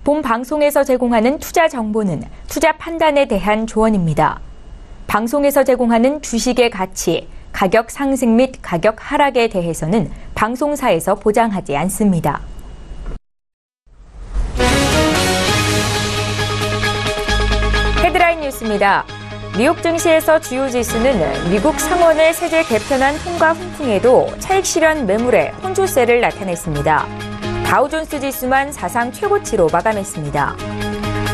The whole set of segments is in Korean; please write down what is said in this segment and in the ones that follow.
본 방송에서 제공하는 투자 정보는 투자 판단에 대한 조언입니다. 방송에서 제공하는 주식의 가치, 가격 상승 및 가격 하락에 대해서는 방송사에서 보장하지 않습니다. 헤드라인 뉴스입니다. 뉴욕 증시에서 주요 지수는 미국 상원의 세제 개편안 통과 훈풍에도 차익 실현 매물에 혼조세를 나타냈습니다. 다우존스 지수만 사상 최고치로 마감했습니다.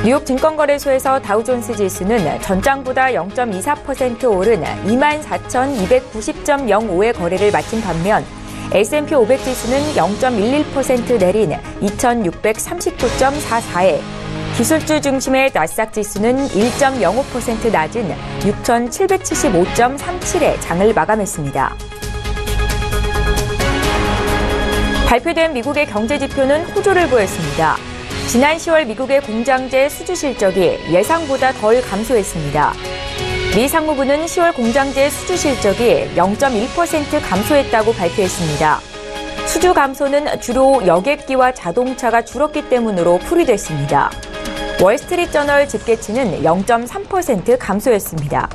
뉴욕 증권거래소에서 다우존스 지수는 전장보다 0.24% 오른 24,290.05의 거래를 마친 반면 S&P 500 지수는 0.11% 내린 2,639.44에 기술주 중심의 나스닥 지수는 1.05% 낮은 6,775.37에 장을 마감했습니다. 발표된 미국의 경제 지표는 호조를 보였습니다. 지난 10월 미국의 공장재 수주 실적이 예상보다 덜 감소했습니다. 미 상무부는 10월 공장재 수주 실적이 0.1% 감소했다고 발표했습니다. 수주 감소는 주로 여객기와 자동차가 줄었기 때문으로 풀이됐습니다. 월스트리트저널 집계치는 0.3% 감소했습니다.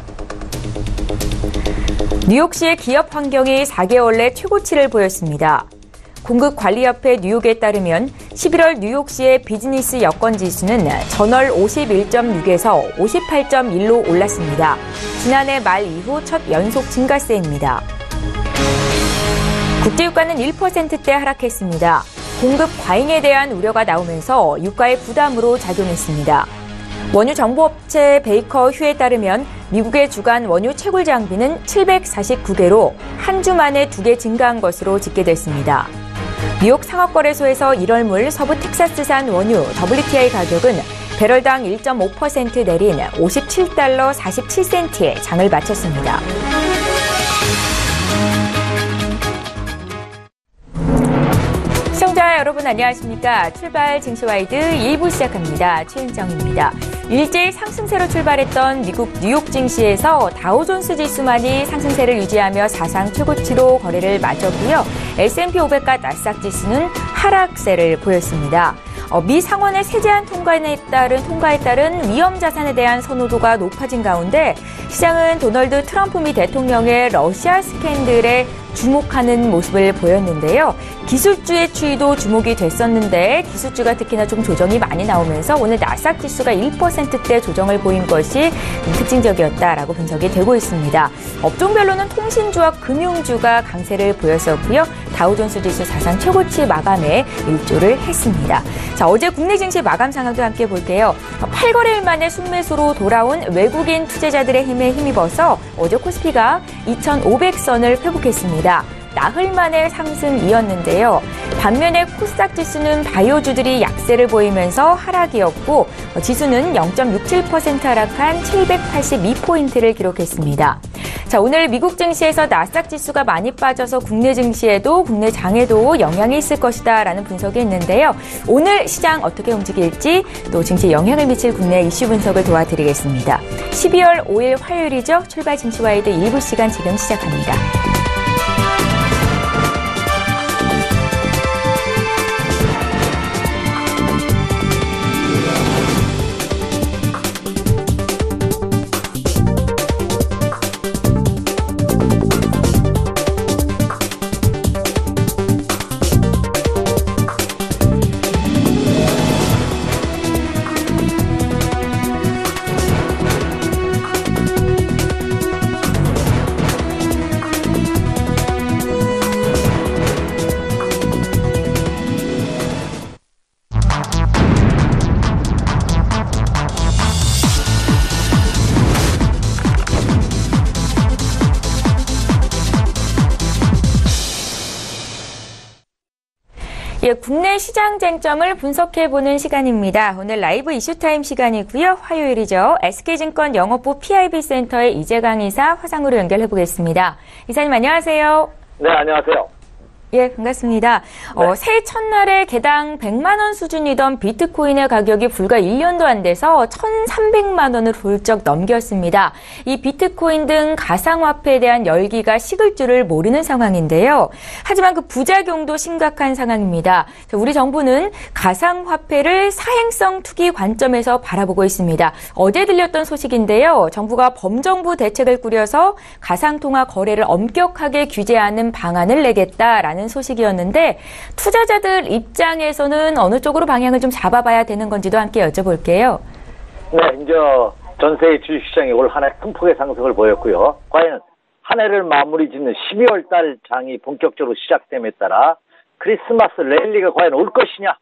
뉴욕시의 기업 환경이 4개월 내 최고치를 보였습니다. 공급관리협회 뉴욕에 따르면 11월 뉴욕시의 비즈니스 여건 지수는 전월 51.6에서 58.1로 올랐습니다. 지난해 말 이후 첫 연속 증가세입니다. 국제유가는 1%대 하락했습니다. 공급 과잉에 대한 우려가 나오면서 유가의 부담으로 작용했습니다. 원유 정보업체 베이커 휴에 따르면 미국의 주간 원유 채굴 장비는 749개로 한 주 만에 2개 증가한 것으로 집계됐습니다. 뉴욕 상업거래소에서 1월물 서부 텍사스산 원유 WTI 가격은 배럴당 1.5% 내린 $57 47센트에 장을 마쳤습니다. 시청자 여러분 안녕하십니까? 출발 증시와이드 2부 시작합니다. 최은정입니다. 일제히 상승세로 출발했던 미국 뉴욕 증시에서 다우존스 지수만이 상승세를 유지하며 사상 최고치로 거래를 마쳤고요. S&P 500과 나스닥 지수는 하락세를 보였습니다. 미 상원의 세제안 통과에 따른 위험 자산에 대한 선호도가 높아진 가운데 시장은 도널드 트럼프 미 대통령의 러시아 스캔들에 주목하는 모습을 보였는데요. 기술주의 추이도 주목이 됐었는데 기술주가 특히나 좀 조정이 많이 나오면서 오늘 나스닥 지수가 1%대 조정을 보인 것이 특징적이었다라고 분석이 되고 있습니다. 업종별로는 통신주와 금융주가 강세를 보였었고요. 다우존스 지수 사상 최고치 마감에 일조를 했습니다. 자, 어제 국내 증시 마감 상황도 함께 볼게요. 8거래일 만에 순매수로 돌아온 외국인 투자자들의 힘에 힘입어서 어제 코스피가 2,500선을 회복했습니다. 나흘 만의 상승이었는데요. 반면에 코스닥 지수는 바이오주들이 약세를 보이면서 하락이었고 지수는 0.67% 하락한 782포인트를 기록했습니다. 자, 오늘 미국 증시에서 나스닥 지수가 많이 빠져서 국내 증시에도 국내 장에도 영향이 있을 것이다라는 분석이 있는데요. 오늘 시장 어떻게 움직일지 또 증시에 영향을 미칠 국내 이슈 분석을 도와드리겠습니다. 12월 5일 화요일이죠. 출발 증시와이드 1부 시간 지금 시작합니다. 국내 시장 쟁점을 분석해보는 시간입니다. 오늘 라이브 이슈타임 시간이고요. 화요일이죠. SK증권 영업부 PIB센터의 이재강 이사 화상으로 연결해보겠습니다. 이사님 안녕하세요. 네, 안녕하세요. 예, 반갑습니다. 네. 새해 첫날에 개당 100만 원 수준이던 비트코인의 가격이 불과 1년도 안 돼서 1,300만 원을 훌쩍 넘겼습니다. 이 비트코인 등 가상화폐에 대한 열기가 식을 줄을 모르는 상황인데요. 하지만 그 부작용도 심각한 상황입니다. 우리 정부는 가상화폐를 사행성 투기 관점에서 바라보고 있습니다. 어제 들렸던 소식인데요. 정부가 범정부 대책을 꾸려서 가상통화 거래를 엄격하게 규제하는 방안을 내겠다라는 소식이었는데 투자자들 입장에서는 어느 쪽으로 방향을 좀 잡아봐야 되는 건지도 함께 여쭤볼게요. 네, 이제 전세의 주식시장이 올 한 해 큰 폭의 상승을 보였고요. 과연 한 해를 마무리 짓는 12월 달 장이 본격적으로 시작됨에 따라 크리스마스 랠리가 과연 올 것이냐?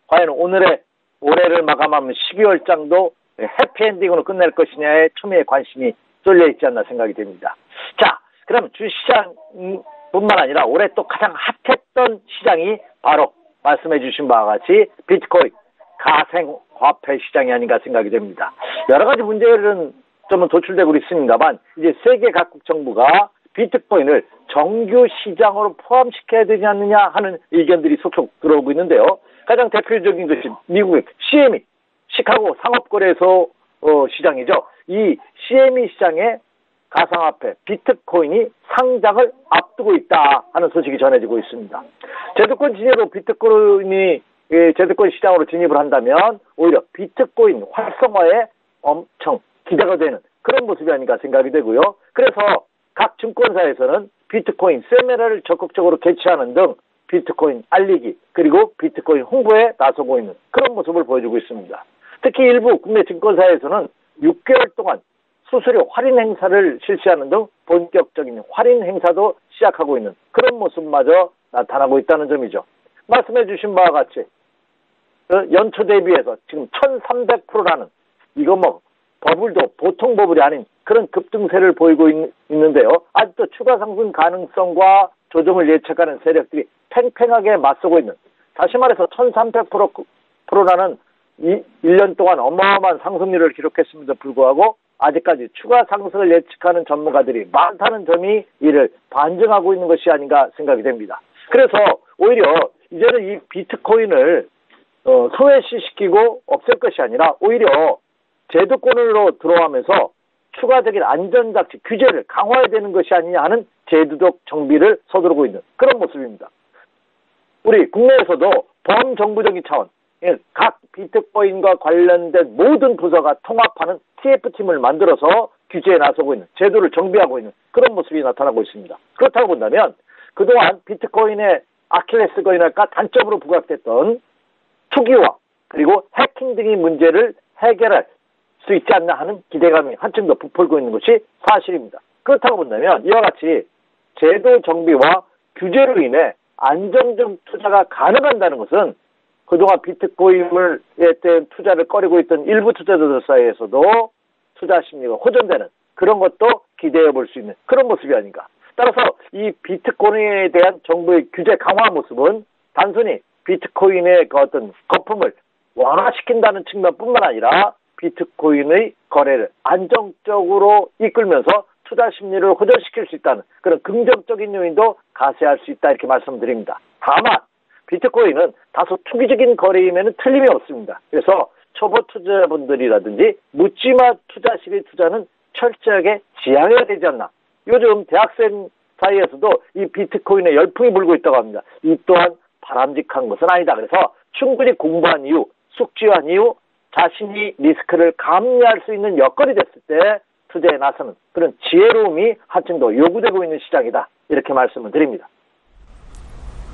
과연 올해를 마감하면 12월 장도 해피엔딩으로 끝낼 것이냐에 초미의 관심이 쏠려 있지 않나 생각이 됩니다. 자, 그럼 주식시장 뿐만 아니라 올해 또 가장 핫했던 시장이 바로 말씀해 주신 바와 같이 비트코인, 가상화폐 시장이 아닌가 생각이 됩니다. 여러 가지 문제들은 좀 도출되고 있습니다만 이제 세계 각국 정부가 비트코인을 정규 시장으로 포함시켜야 되지 않느냐 하는 의견들이 속속 들어오고 있는데요. 가장 대표적인 것이 미국의 CME, 시카고 상업거래소 시장이죠. 이 CME 시장에 가상화폐 비트코인이 상장을 앞두고 있다 하는 소식이 전해지고 있습니다. 제도권 진입으로 비트코인이 제도권 시장으로 진입을 한다면 오히려 비트코인 활성화에 엄청 기대가 되는 그런 모습이 아닌가 생각이 되고요. 그래서 각 증권사에서는 비트코인 세미나를 적극적으로 개최하는 등 비트코인 알리기 그리고 비트코인 홍보에 나서고 있는 그런 모습을 보여주고 있습니다. 특히 일부 국내 증권사에서는 6개월 동안 수수료 할인 행사를 실시하는 등 본격적인 할인 행사도 시작하고 있는 그런 모습마저 나타나고 있다는 점이죠. 말씀해 주신 바와 같이 연초 대비해서 지금 1300%라는 이거 버블도 보통 버블이 아닌 그런 급등세를 보이고 있는데요. 아직도 추가 상승 가능성과 조정을 예측하는 세력들이 팽팽하게 맞서고 있는 다시 말해서 1300%라는 1년 동안 어마어마한 상승률을 기록했음에도 불구하고 아직까지 추가 상승을 예측하는 전문가들이 많다는 점이 이를 반증하고 있는 것이 아닌가 생각이 됩니다. 그래서 오히려 이제는 이 비트코인을 소외시키고 없앨 것이 아니라 오히려 제도권으로 들어가면서 추가적인 안전장치 규제를 강화해야 되는 것이 아니냐 하는 제도적 정비를 서두르고 있는 그런 모습입니다. 우리 국내에서도 범정부적인 차원 각 비트코인과 관련된 모든 부서가 통합하는 TF팀을 만들어서 규제에 나서고 있는 제도를 정비하고 있는 그런 모습이 나타나고 있습니다. 그렇다고 본다면 그동안 비트코인의 아킬레스건이랄까 단점으로 부각됐던 투기와 그리고 해킹 등의 문제를 해결할 수 있지 않나 하는 기대감이 한층 더 부풀고 있는 것이 사실입니다. 그렇다고 본다면 이와 같이 제도 정비와 규제로 인해 안정적 투자가 가능한다는 것은 그동안 비트코인에 대한 투자를 꺼리고 있던 일부 투자자들 사이에서도 투자 심리가 호전되는 그런 것도 기대해 볼 수 있는 그런 모습이 아닌가. 따라서 이 비트코인에 대한 정부의 규제 강화 모습은 단순히 비트코인의 그 어떤 거품을 완화시킨다는 측면뿐만 아니라 비트코인의 거래를 안정적으로 이끌면서 투자 심리를 호전시킬 수 있다는 그런 긍정적인 요인도 가세할 수 있다 이렇게 말씀드립니다. 다만 비트코인은 다소 투기적인 거래임에는 틀림이 없습니다. 그래서 초보 투자자분들이라든지 묻지마 투자 시의 투자는 철저하게 지양해야 되지 않나. 요즘 대학생 사이에서도 이 비트코인에 열풍이 불고 있다고 합니다. 이 또한 바람직한 것은 아니다. 그래서 충분히 공부한 이후, 숙지한 이후 자신이 리스크를 감내할 수 있는 여건이 됐을 때 투자에 나서는 그런 지혜로움이 한층 더 요구되고 있는 시장이다. 이렇게 말씀을 드립니다.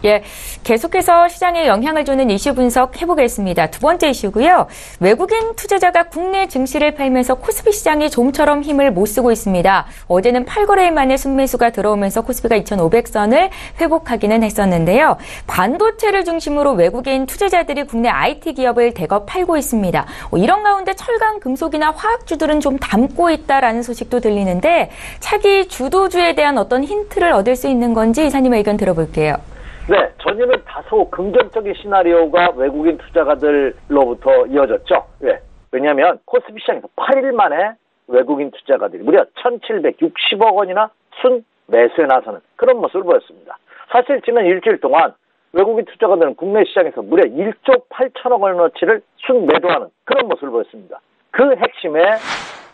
예, 계속해서 시장에 영향을 주는 이슈 분석해보겠습니다. 두 번째 이슈고요. 외국인 투자자가 국내 증시를 팔면서 코스피 시장이 좀처럼 힘을 못 쓰고 있습니다. 어제는 8거래일 만에 순매수가 들어오면서 코스피가 2,500선을 회복하기는 했었는데요. 반도체를 중심으로 외국인 투자자들이 국내 IT 기업을 대거 팔고 있습니다. 이런 가운데 철강, 금속이나 화학주들은 좀 담고 있다라는 소식도 들리는데 차기 주도주에 대한 어떤 힌트를 얻을 수 있는 건지 이사님의 의견 들어볼게요. 네, 전에는 다소 긍정적인 시나리오가 외국인 투자가들로부터 이어졌죠. 왜? 왜냐하면 코스피 시장에서 8일 만에 외국인 투자가들이 무려 1,760억 원이나 순 매수에 나서는 그런 모습을 보였습니다. 사실 지난 일주일 동안 외국인 투자가들은 국내 시장에서 무려 1조 8천억 원어치를 순매도하는 그런 모습을 보였습니다. 그 핵심에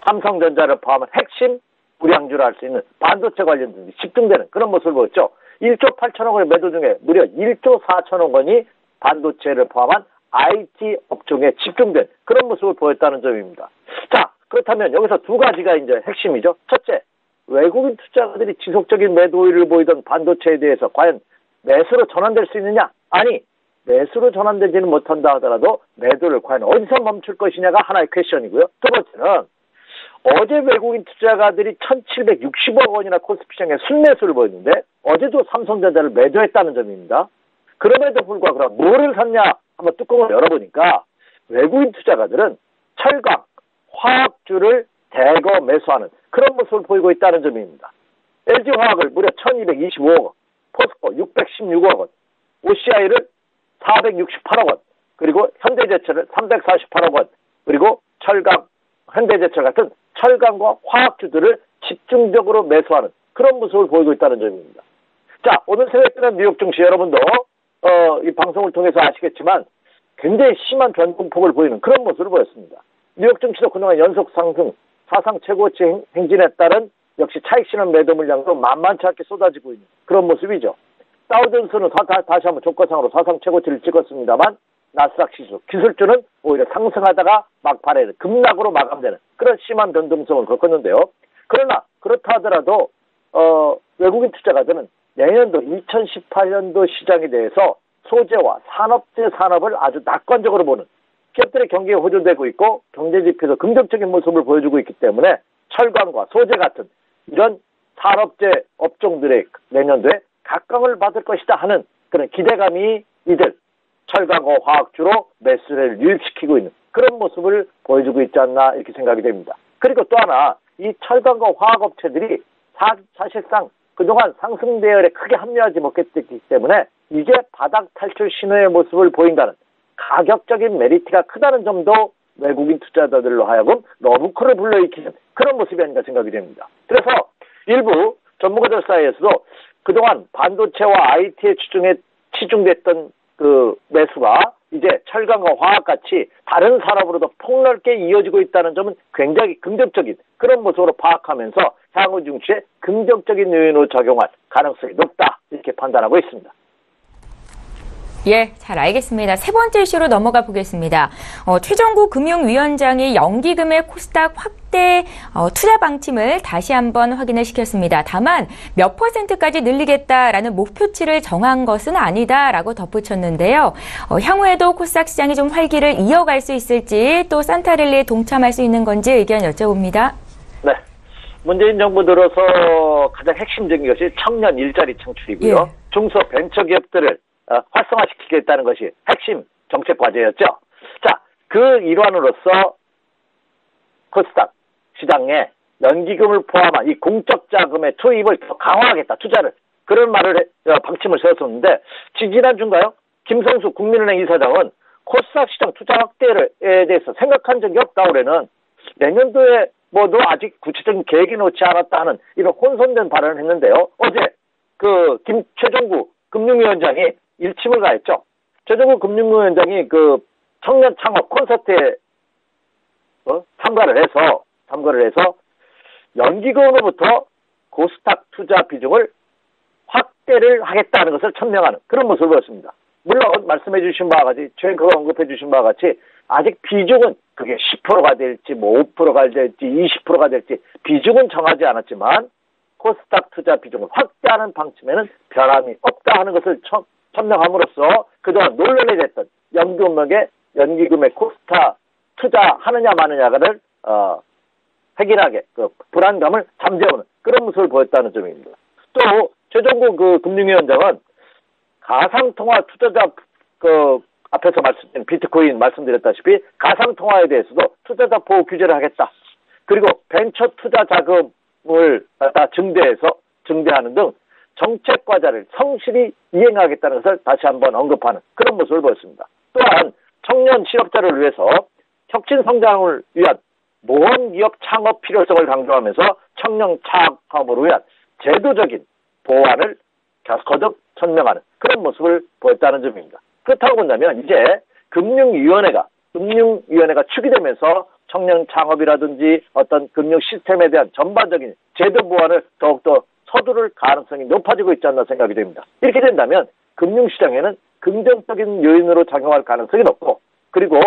삼성전자를 포함한 핵심 우량주를 할 수 있는 반도체 관련주들이 집중되는 그런 모습을 보였죠. 1조 8천억 원의 매도 중에 무려 1조 4천억 원이 반도체를 포함한 IT 업종에 집중된 그런 모습을 보였다는 점입니다. 자, 그렇다면 여기서 두 가지가 이제 핵심이죠. 첫째, 외국인 투자자들이 지속적인 매도율을 보이던 반도체에 대해서 과연 매수로 전환될 수 있느냐? 아니, 매수로 전환되지는 못한다 하더라도 매도를 과연 어디서 멈출 것이냐가 하나의 퀘션이고요. 두 번째는 어제 외국인 투자가들이 1,760억 원이나 코스피 시장에 순매수를 보였는데 어제도 삼성전자를 매도했다는 점입니다. 그럼에도 불구하고 뭐를 샀냐 한번 뚜껑을 열어보니까 외국인 투자가들은 철강, 화학주를 대거 매수하는 그런 모습을 보이고 있다는 점입니다. LG화학을 무려 1,225억 원, 포스코 616억 원, OCI를 468억 원, 그리고 현대제철을 348억 원, 그리고 철강, 현대제철 같은 철강과 화학주들을 집중적으로 매수하는 그런 모습을 보이고 있다는 점입니다. 자, 오늘 새벽에는 뉴욕 증시 여러분도 이 방송을 통해서 아시겠지만 굉장히 심한 변동폭을 보이는 그런 모습을 보였습니다. 뉴욕 증시도 그동안 연속 상승, 사상 최고치 행진에 따른 역시 차익실현 매도 물량도 만만치 않게 쏟아지고 있는 그런 모습이죠. 다우존스는 다시 한번 조건상으로 사상 최고치를 찍었습니다만 나스닥 지수, 기술주는 오히려 상승하다가 막판에 급락으로 마감되는 그런 심한 변동성을 겪었는데요. 그러나 그렇다 하더라도 외국인 투자가들은 내년도 2018년도 시장에 대해서 소재와 산업재 산업을 아주 낙관적으로 보는 기업들의 경기가 호전되고 있고 경제지표에서 긍정적인 모습을 보여주고 있기 때문에 철강과 소재 같은 이런 산업재 업종들의 내년도에 각광을 받을 것이다 하는 그런 기대감이 이들 철강과 화학주로 매수를 유입시키고 있는 그런 모습을 보여주고 있지 않나 이렇게 생각이 됩니다. 그리고 또 하나 이 철강과 화학업체들이 사실상 그동안 상승 대열에 크게 합류하지 못했기 때문에 이제 바닥 탈출 신호의 모습을 보인다는 가격적인 메리트가 크다는 점도 외국인 투자자들로 하여금 러브콜을 불러일으키는 그런 모습이 아닌가 생각이 됩니다. 그래서 일부 전문가들 사이에서도 그동안 반도체와 IT에 치중됐던 그 매수가 이제 철강과 화학같이 다른 산업으로도 폭넓게 이어지고 있다는 점은 굉장히 긍정적인 그런 모습으로 파악하면서 향후 증시에 긍정적인 요인으로 작용할 가능성이 높다 이렇게 판단하고 있습니다. 예, 잘 알겠습니다. 세 번째 이슈로 넘어가 보겠습니다. 최정구 금융위원장이 연기금의 코스닥 확대 투자 방침을 다시 한번 확인을 시켰습니다. 다만 몇 %까지 늘리겠다라는 목표치를 정한 것은 아니다라고 덧붙였는데요. 향후에도 코스닥 시장이 좀 활기를 이어갈 수 있을지 또 산타랠리에 동참할 수 있는 건지 의견 여쭤봅니다. 네. 문재인 정부 들어서 가장 핵심적인 것이 청년 일자리 창출이고요. 예. 중소 벤처기업들을 활성화시키겠다는 것이 핵심 정책 과제였죠. 자, 그 일환으로서 코스닥 시장에 연기금을 포함한 이 공적 자금의 투입을 더 강화하겠다, 투자를. 그런 말을 방침을 세웠었는데 지지난주인가요? 김성수 국민은행 이사장은 코스닥 시장 투자 확대에 대해서 생각한 적이 없다 올해는 내년도에 뭐도 아직 구체적인 계획이 놓지 않았다 하는 이런 혼선된 발언을 했는데요. 어제 최정구 금융위원장이 일침을 가했죠. 최정구 금융위원장이 그 청년 창업 콘서트에 참가를 해서 연기금으로부터 코스닥 투자 비중을 확대를 하겠다는 것을 천명하는 그런 모습을 보였습니다. 물론 말씀해 주신 바와 같이 최근에 언급해 주신 바와 같이 아직 비중은 그게 10%가 될지 5%가 될지 20%가 될지 비중은 정하지 않았지만 코스닥 투자 비중을 확대하는 방침에는 변함이 없다 하는 것을 천명함으로써 그동안 논란이 됐던 연기금의 코스닥 투자하느냐 마느냐를 확인하게 그 불안감을 잠재우는 그런 모습을 보였다는 점입니다. 또 최정구 그 금융위원장은 가상통화 투자자 앞에서 말씀드린 비트코인 말씀드렸다시피 가상통화에 대해서도 투자자 보호 규제를 하겠다. 그리고 벤처 투자 자금을 증대하는 등 정책 과제를 성실히 이행하겠다는 것을 다시 한번 언급하는 그런 모습을 보였습니다. 또한 청년 실업자를 위해서 혁신 성장을 위한 모험기업 창업 필요성을 강조하면서 청년 창업을 위한 제도적인 보완을 거듭 천명하는 그런 모습을 보였다는 점입니다. 그렇다고 본다면 이제 금융위원회가 축이 되면서 청년 창업이라든지 어떤 금융 시스템에 대한 전반적인 제도 보완을 더욱더 서두를 가능성이 높아지고 있지 않나 생각이 됩니다. 이렇게 된다면 금융시장에는 긍정적인 요인으로 작용할 가능성이 높고, 그리고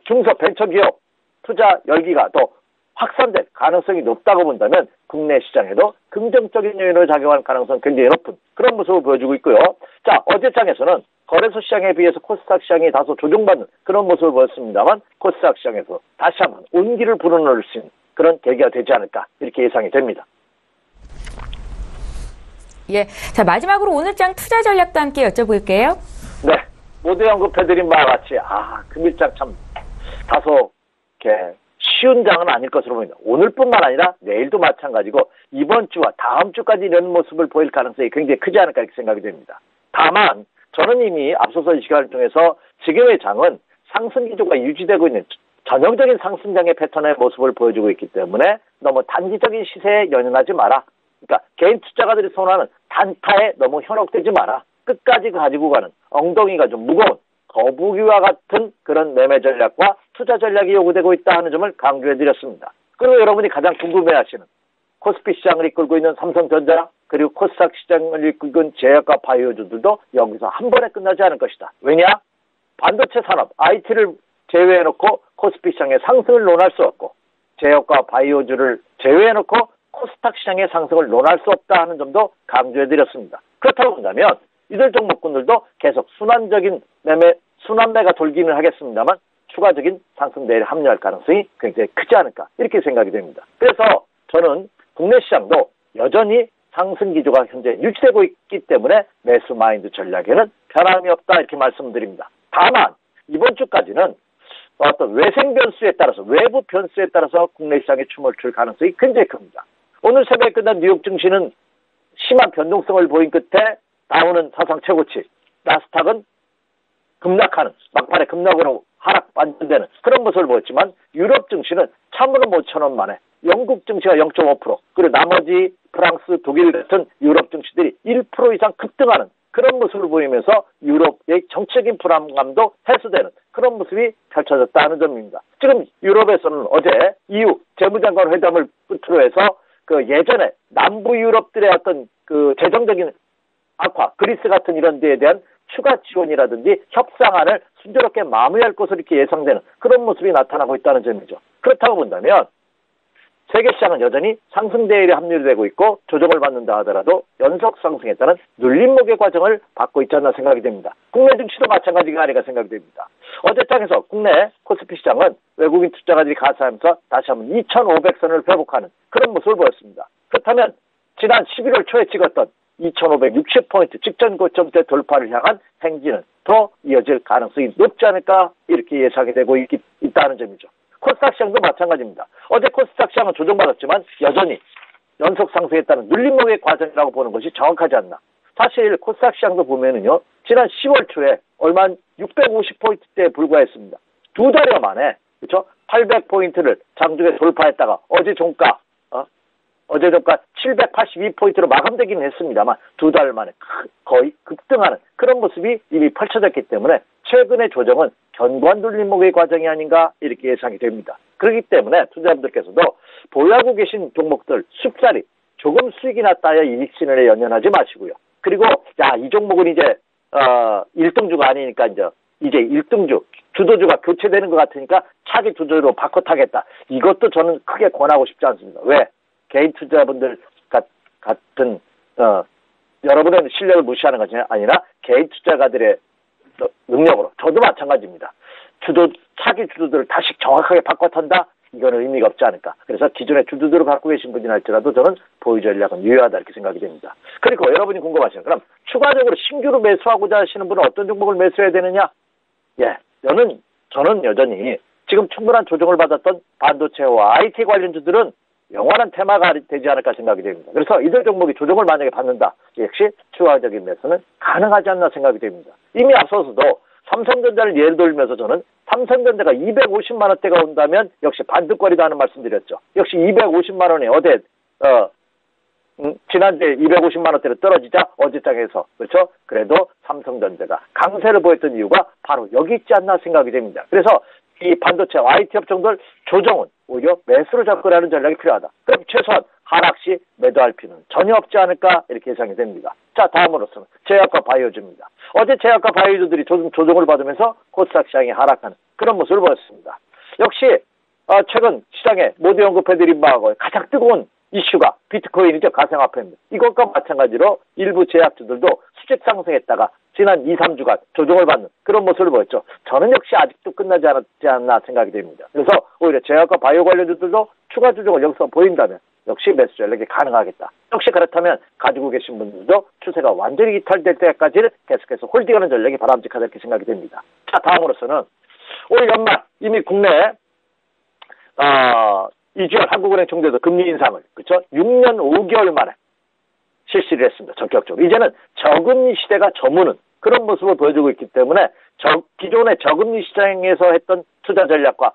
중소 벤처기업 투자 열기가 더 확산될 가능성이 높다고 본다면 국내 시장에도 긍정적인 요인으로 작용할 가능성이 굉장히 높은 그런 모습을 보여주고 있고요. 자, 어제 장에서는 거래소 시장에 비해서 코스닥 시장이 다소 조정받는 그런 모습을 보였습니다만 코스닥 시장에서 다시 한번 온기를 불어넣을 수 있는 그런 계기가 되지 않을까 이렇게 예상이 됩니다. 예, 자 마지막으로 오늘 장 투자 전략도 함께 여쭤볼게요. 네, 모두 언급해드린 바와 같이 금일장 참 다소 이렇게 쉬운 장은 아닐 것으로 보입니다. 오늘뿐만 아니라 내일도 마찬가지고 이번 주와 다음 주까지 이런 모습을 보일 가능성이 굉장히 크지 않을까 이렇게 생각이 됩니다. 다만 저는 이미 앞서서 이 시간을 통해서 지금의 장은 상승 기조가 유지되고 있는 전형적인 상승장의 패턴의 모습을 보여주고 있기 때문에 너무 단기적인 시세에 연연하지 마라. 그러니까 개인 투자가들이 선호하는 단타에 너무 현혹되지 마라. 끝까지 가지고 가는 엉덩이가 좀 무거운 거북이와 같은 그런 매매 전략과 투자 전략이 요구되고 있다 하는 점을 강조해드렸습니다. 그리고 여러분이 가장 궁금해하시는 코스피 시장을 이끌고 있는 삼성전자 그리고 코스닥 시장을 이끌고 있는 제약과 바이오주들도 여기서 한 번에 끝나지 않을 것이다. 왜냐? 반도체 산업, IT를 제외해놓고 코스피 시장의 상승을 논할 수 없고 제약과 바이오주를 제외해놓고 코스닥 시장의 상승을 논할 수 없다 하는 점도 강조해드렸습니다. 그렇다고 본다면 이들 종목군들도 계속 순환매가 돌기는 하겠습니다만 추가적인 상승 내일 합류할 가능성이 굉장히 크지 않을까 이렇게 생각이 됩니다. 그래서 저는 국내 시장도 여전히 상승 기조가 현재 유지되고 있기 때문에 매수 마인드 전략에는 변함이 없다 이렇게 말씀드립니다. 다만 이번 주까지는 어떤 외생 변수에 따라서 외부 변수에 따라서 국내 시장에 춤을 출 가능성이 굉장히 큽니다. 오늘 새벽에 끝난 뉴욕 증시는 심한 변동성을 보인 끝에 다우는 사상 최고치, 나스닥은 급락하는 막판에 급락으로 하락 반전되는 그런 모습을 보였지만 유럽 증시는 참으로 못 천원 만에 영국 증시가 0.5% 그리고 나머지 프랑스, 독일 같은 유럽 증시들이 1% 이상 급등하는 그런 모습을 보이면서 유럽의 정치적인 불안감도 해소되는 그런 모습이 펼쳐졌다는 점입니다. 지금 유럽에서는 어제 EU 재무장관 회담을 끝으로 해서 그 예전에 남부 유럽들의 어떤 그 재정적인 악화, 그리스 같은 이런 데에 대한 추가 지원이라든지 협상안을 순조롭게 마무리할 것으로 이렇게 예상되는 그런 모습이 나타나고 있다는 점이죠. 그렇다고 본다면 세계 시장은 여전히 상승 대열에 합류되고 있고 조정을 받는다 하더라도 연속 상승에 따른 눌림목의 과정을 받고 있지 않나 생각이 됩니다. 국내 증시도 마찬가지가 아닌가 생각이 됩니다. 어제 장에서 국내 코스피 시장은 외국인 투자가들이 가세하면서 다시 한번 2,500선을 회복하는 그런 모습을 보였습니다. 그렇다면 지난 11월 초에 찍었던 2,560포인트 직전 고점대 돌파를 향한 행진은 더 이어질 가능성이 높지 않을까 이렇게 예상이 되고 있다는 점이죠. 코스닥 시장도 마찬가지입니다. 어제 코스닥 시장은 조정받았지만 여전히 연속 상승에 따른 눌림목의 과정이라고 보는 것이 정확하지 않나. 사실 코스닥 시장도 보면은요, 지난 10월 초에 얼마 650포인트대에 불과했습니다. 두 달여 만에, 그렇죠? 800포인트를 장중에 돌파했다가 어제 종가 782포인트로 마감되기는 했습니다만 두 달 만에 거의 급등하는 그런 모습이 이미 펼쳐졌기 때문에 최근의 조정은 견고한 눌림목의 과정이 아닌가 이렇게 예상이 됩니다. 그렇기 때문에 투자자분들께서도 보유하고 계신 종목들 쉽사리 조금 수익이 났다야 이익 신을에 연연하지 마시고요. 그리고 이 종목은 이제 1등주가 아니니까 이제 1등주 주도주가 교체되는 것 같으니까 차기 주도주로 바꿔 타겠다. 이것도 저는 크게 권하고 싶지 않습니다. 왜? 개인 투자분들 같은 여러분의 실력을 무시하는 것이 아니라 개인 투자가들의 능력으로 저도 마찬가지입니다. 차기 주도들을 다시 정확하게 바꿔 탄다? 이거는 의미가 없지 않을까. 그래서 기존의 주도들을 갖고 계신 분이나 할지라도 저는 보유 전략은 유효하다 이렇게 생각이 됩니다. 그리고 여러분이 궁금하시는 그럼 추가적으로 신규로 매수하고자 하시는 분은 어떤 종목을 매수해야 되느냐? 저는 여전히 지금 충분한 조정을 받았던 반도체와 IT 관련주들은 영원한 테마가 되지 않을까 생각이 됩니다. 그래서 이들 종목이 조정을 만약에 받는다. 역시 추가적인 매수는 가능하지 않나 생각이 됩니다. 이미 앞서서도 삼성전자를 예를 들면서 저는 삼성전자가 250만 원대가 온다면 역시 반등거리다 하는 말씀드렸죠. 역시 250만 원에 어제 지난주에 250만 원대로 떨어지자 어제장에서 그렇죠? 그래도 삼성전자가 강세를 보였던 이유가 바로 여기 있지 않나 생각이 됩니다. 그래서 이 반도체 IT 업종들 조정은 오히려 매수를 접근하는 전략이 필요하다. 그럼 최소한 하락 시 매도할 필요는 전혀 없지 않을까 이렇게 예상이 됩니다. 자, 다음으로서는 제약과 바이오주입니다. 어제 제약과 바이오주들이 조정을 받으면서 코스닥 시장이 하락하는 그런 모습을 보였습니다. 역시 최근 시장에 모두 언급해드린 바와 가장 뜨거운 이슈가 비트코인이죠. 가상화폐입니다. 이것과 마찬가지로 일부 제약주들도 수직 상승했다가 지난 2, 3주간 조정을 받는 그런 모습을 보였죠. 저는 역시 아직도 끝나지 않았지 않나 생각이 됩니다. 그래서 오히려 제약과 바이오 관련주들도 추가 조정을 여기서 보인다면 역시 매수 전략이 가능하겠다. 역시 그렇다면 가지고 계신 분들도 추세가 완전히 이탈될 때까지는 계속해서 홀딩하는 전략이 바람직하다 이렇게 생각이 됩니다. 자, 다음으로서는 올 연말 이미 국내에 이주열 한국은행 총재도 금리 인상을 그렇죠? 6년 5개월 만에 실시를 했습니다. 전격적으로. 이제는 저금리 시대가 저무는 그런 모습을 보여주고 있기 때문에 기존의 저금리 시장에서 했던 투자 전략과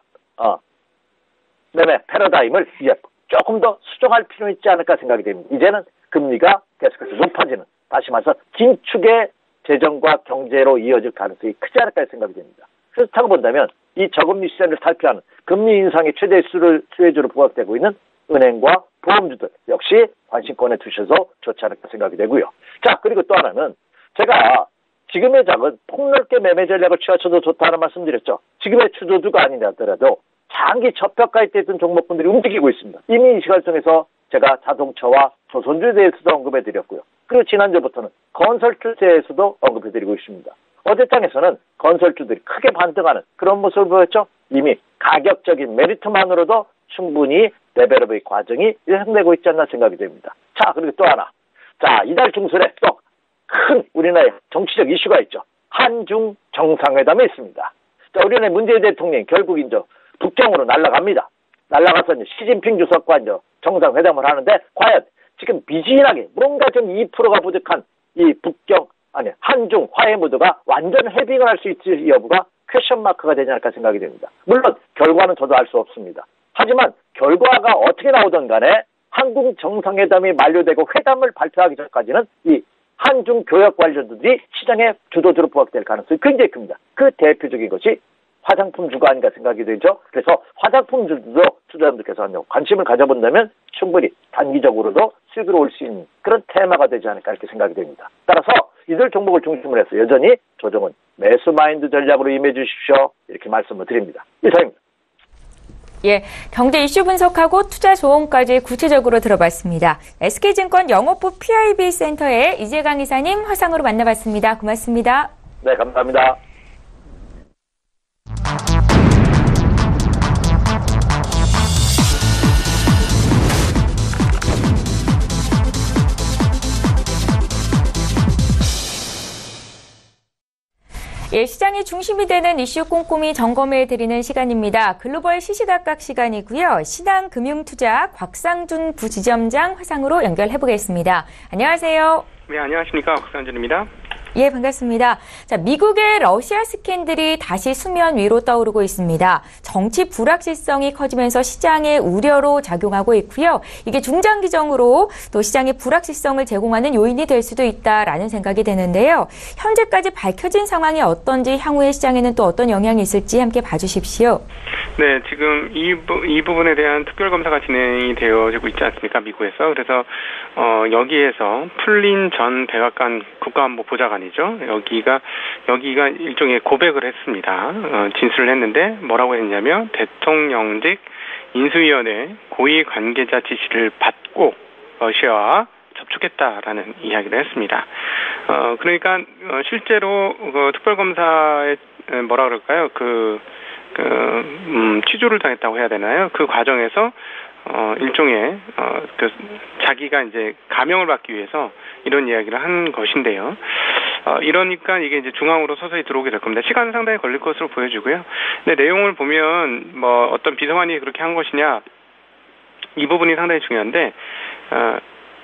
매매 패러다임을 이제 조금 더 수정할 필요 있지 않을까 생각이 됩니다. 이제는 금리가 계속해서 높아지는 다시 말해서 긴축의 재정과 경제로 이어질 가능성이 크지 않을까 생각이 됩니다. 그렇다고 본다면 이 저금리 시장을 탈피하는 금리 인상의 최대 수혜주로 부각되고 있는 은행과 보험주들 역시 관심권에 두셔서 좋지 않을까 생각이 되고요. 자, 그리고 또 하나는 제가 지금의 장은 폭넓게 매매 전략을 취하셔도 좋다는 말씀드렸죠. 지금의 추조주가 아니라 하더라도 장기 저평가에 있던 종목분들이 움직이고 있습니다. 이미 이 시간을 통해서 제가 자동차와 조선주에 대해서도 언급해드렸고요. 그리고 지난주부터는 건설주에 대해서도 언급해드리고 있습니다. 어제장에서는 건설주들이 크게 반등하는 그런 모습을 보였죠. 이미 가격적인 메리트만으로도 충분히 레벨업의 과정이 예상되고 있지 않나 생각이 됩니다. 자, 그리고 또 하나. 자, 이달 중순에 또 큰 우리나라의 정치적 이슈가 있죠. 한중 정상회담이 있습니다. 자, 우리나라의 문재인 대통령이 결국 이제 북경으로 날아갑니다. 날아가서 이제 시진핑 주석과 이제 정상회담을 하는데 과연 지금 미진하게 뭔가 좀 2%가 부족한 이 한중 화해 무드가 완전 해빙을 할 수 있을지 여부가 퀘션 마크가 되지 않을까 생각이 됩니다. 물론 결과는 저도 알 수 없습니다. 하지만 결과가 어떻게 나오든 간에 한국 정상회담이 만료되고 회담을 발표하기 전까지는 이 한중 교역 관련주들이 시장의 주도주로 부각될 가능성이 굉장히 큽니다. 그 대표적인 것이 화장품주가 아닌가 생각이 되죠. 그래서 화장품주도 투자자분들께서 관심을 가져본다면 충분히 단기적으로도 수익으로 올 수 있는 그런 테마가 되지 않을까 이렇게 생각이 됩니다. 따라서 이들 종목을 중심으로 해서 여전히 조정은 매수 마인드 전략으로 임해 주십시오. 이렇게 말씀을 드립니다. 이상입니다. 예, 경제 이슈 분석하고 투자 조언까지 구체적으로 들어봤습니다. SK증권 영업부 PIB 센터의 이재강 이사님 화상으로 만나봤습니다. 고맙습니다. 네, 감사합니다. 예, 시장의 중심이 되는 이슈 꼼꼼히 점검해드리는 시간입니다. 글로벌 시시각각 시간이고요. 신한금융투자 곽상준 부지점장 화상으로 연결해보겠습니다. 안녕하세요. 네, 안녕하십니까. 곽상준입니다. 예, 반갑습니다. 자, 미국의 러시아 스캔들이 다시 수면 위로 떠오르고 있습니다. 정치 불확실성이 커지면서 시장의 우려로 작용하고 있고요. 이게 중장기적으로 또 시장의 불확실성을 제공하는 요인이 될 수도 있다라는 생각이 되는데요. 현재까지 밝혀진 상황이 어떤지 향후의 시장에는 또 어떤 영향이 있을지 함께 봐주십시오. 네, 지금 이 부분에 대한 특별검사가 진행이 되어지고 있지 않습니까? 미국에서. 그래서 여기에서 풀린 전 백악관 국가안보보좌관이죠. 여기가 일종의 고백을 했습니다. 진술을 했는데 뭐라고 했냐면 대통령직 인수위원회 고위 관계자 지시를 받고 러시아와 접촉했다라는 이야기를 했습니다. 그러니까 실제로 특별검사의 뭐라 그럴까요? 취조를 당했다고 해야 되나요? 그 과정에서 일종의 자기가 이제 감형을 받기 위해서 이런 이야기를 한 것인데요. 이러니까 이게 이제 중앙으로 서서히 들어오게 될 겁니다. 시간은 상당히 걸릴 것으로 보여지고요. 근데 내용을 보면 뭐 어떤 비서관이 그렇게 한 것이냐 이 부분이 상당히 중요한데